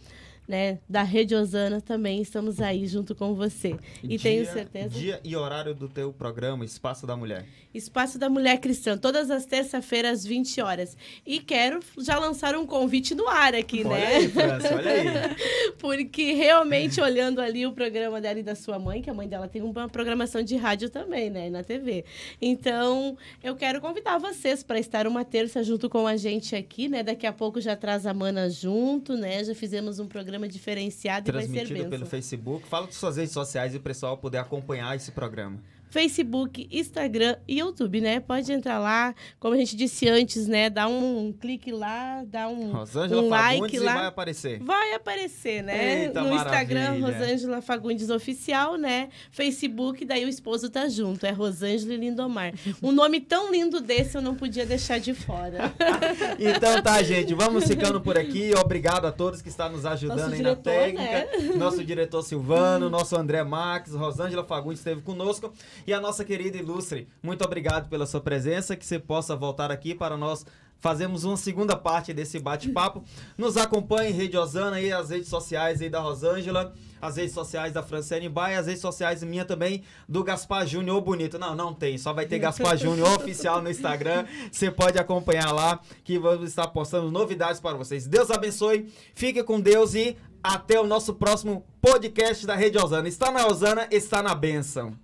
né, da Rede Osana, também estamos aí junto com você. E tenho certeza... Dia e horário do teu programa, Espaço da Mulher. Espaço da Mulher Cristã, todas as terças-feiras, às 20 horas. E quero já lançar um convite no ar aqui, olha né? Olha aí, França, olha aí. Porque realmente, olhando ali o programa dela e da sua mãe, que a mãe dela tem uma programação de rádio também, né? Na TV. Então, eu quero convidar vocês para estar uma terça junto com a gente aqui, né? Daqui a pouco já traz a Mana junto, né? Já fizemos um programa diferenciado e vai ser bênção. Transmitido pelo Facebook. Fala de suas redes sociais e o pessoal poder acompanhar esse programa. Facebook, Instagram e YouTube, né? Pode entrar lá, como a gente disse antes, né? Dá um clique lá, dá um like lá. Vai aparecer. Vai aparecer, né? Eita, no Instagram, maravilha. Rosângela Fagundes Oficial, né? Facebook, daí o esposo tá junto, é Rosângela e Lindomar. Um nome tão lindo desse eu não podia deixar de fora. Então tá, gente, vamos ficando por aqui. Obrigado a todos que estão nos ajudando Nosso aí diretor, na técnica. né? Nosso diretor Silvano, nosso André Max, Rosângela Fagundes esteve conosco e a nossa querida Ilustre. Muito obrigado pela sua presença, que você possa voltar aqui para nós fazemos uma segunda parte desse bate-papo. Nos acompanhe em Rede Osana aí, as redes sociais aí da Rosângela, as redes sociais da Franciane Baia, as redes sociais minha também, do Gaspar Júnior, ô bonito. Não tem, só vai ter Gaspar Júnior oficial no Instagram. Você pode acompanhar lá, que vamos estar postando novidades para vocês. Deus abençoe, fique com Deus e até o nosso próximo podcast da Rede Osana. Está na Osana, está na bênção.